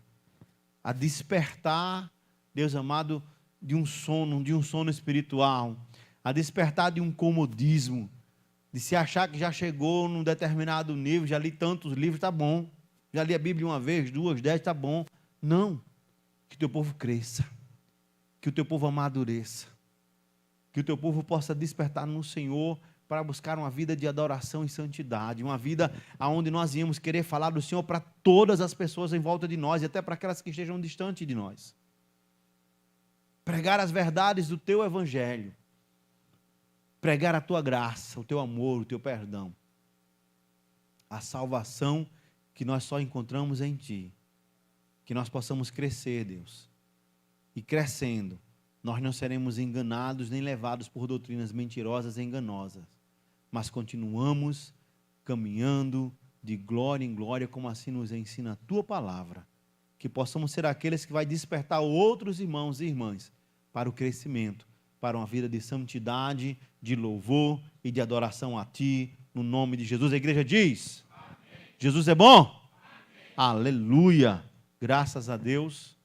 a despertar, Deus amado, de um sono espiritual, a despertar de um comodismo, de se achar que já chegou num determinado nível, já li tantos livros, tá bom. Já li a Bíblia uma vez, 2, 10, tá bom. Não. Que o teu povo cresça, que o teu povo amadureça, que o teu povo possa despertar no Senhor para buscar uma vida de adoração e santidade, uma vida onde nós íamos querer falar do Senhor para todas as pessoas em volta de nós, e até para aquelas que estejam distantes de nós. Pregar as verdades do teu evangelho, pregar a tua graça, o teu amor, o teu perdão, a salvação que nós só encontramos em ti. Que nós possamos crescer, Deus, e crescendo, nós não seremos enganados nem levados por doutrinas mentirosas e enganosas, mas continuamos caminhando de glória em glória, como assim nos ensina a tua palavra, que possamos ser aqueles que vai despertar outros irmãos e irmãs para o crescimento, para uma vida de santidade, de louvor e de adoração a ti, no nome de Jesus. A igreja diz: amém. Jesus é bom? Amém. Aleluia! Graças a Deus.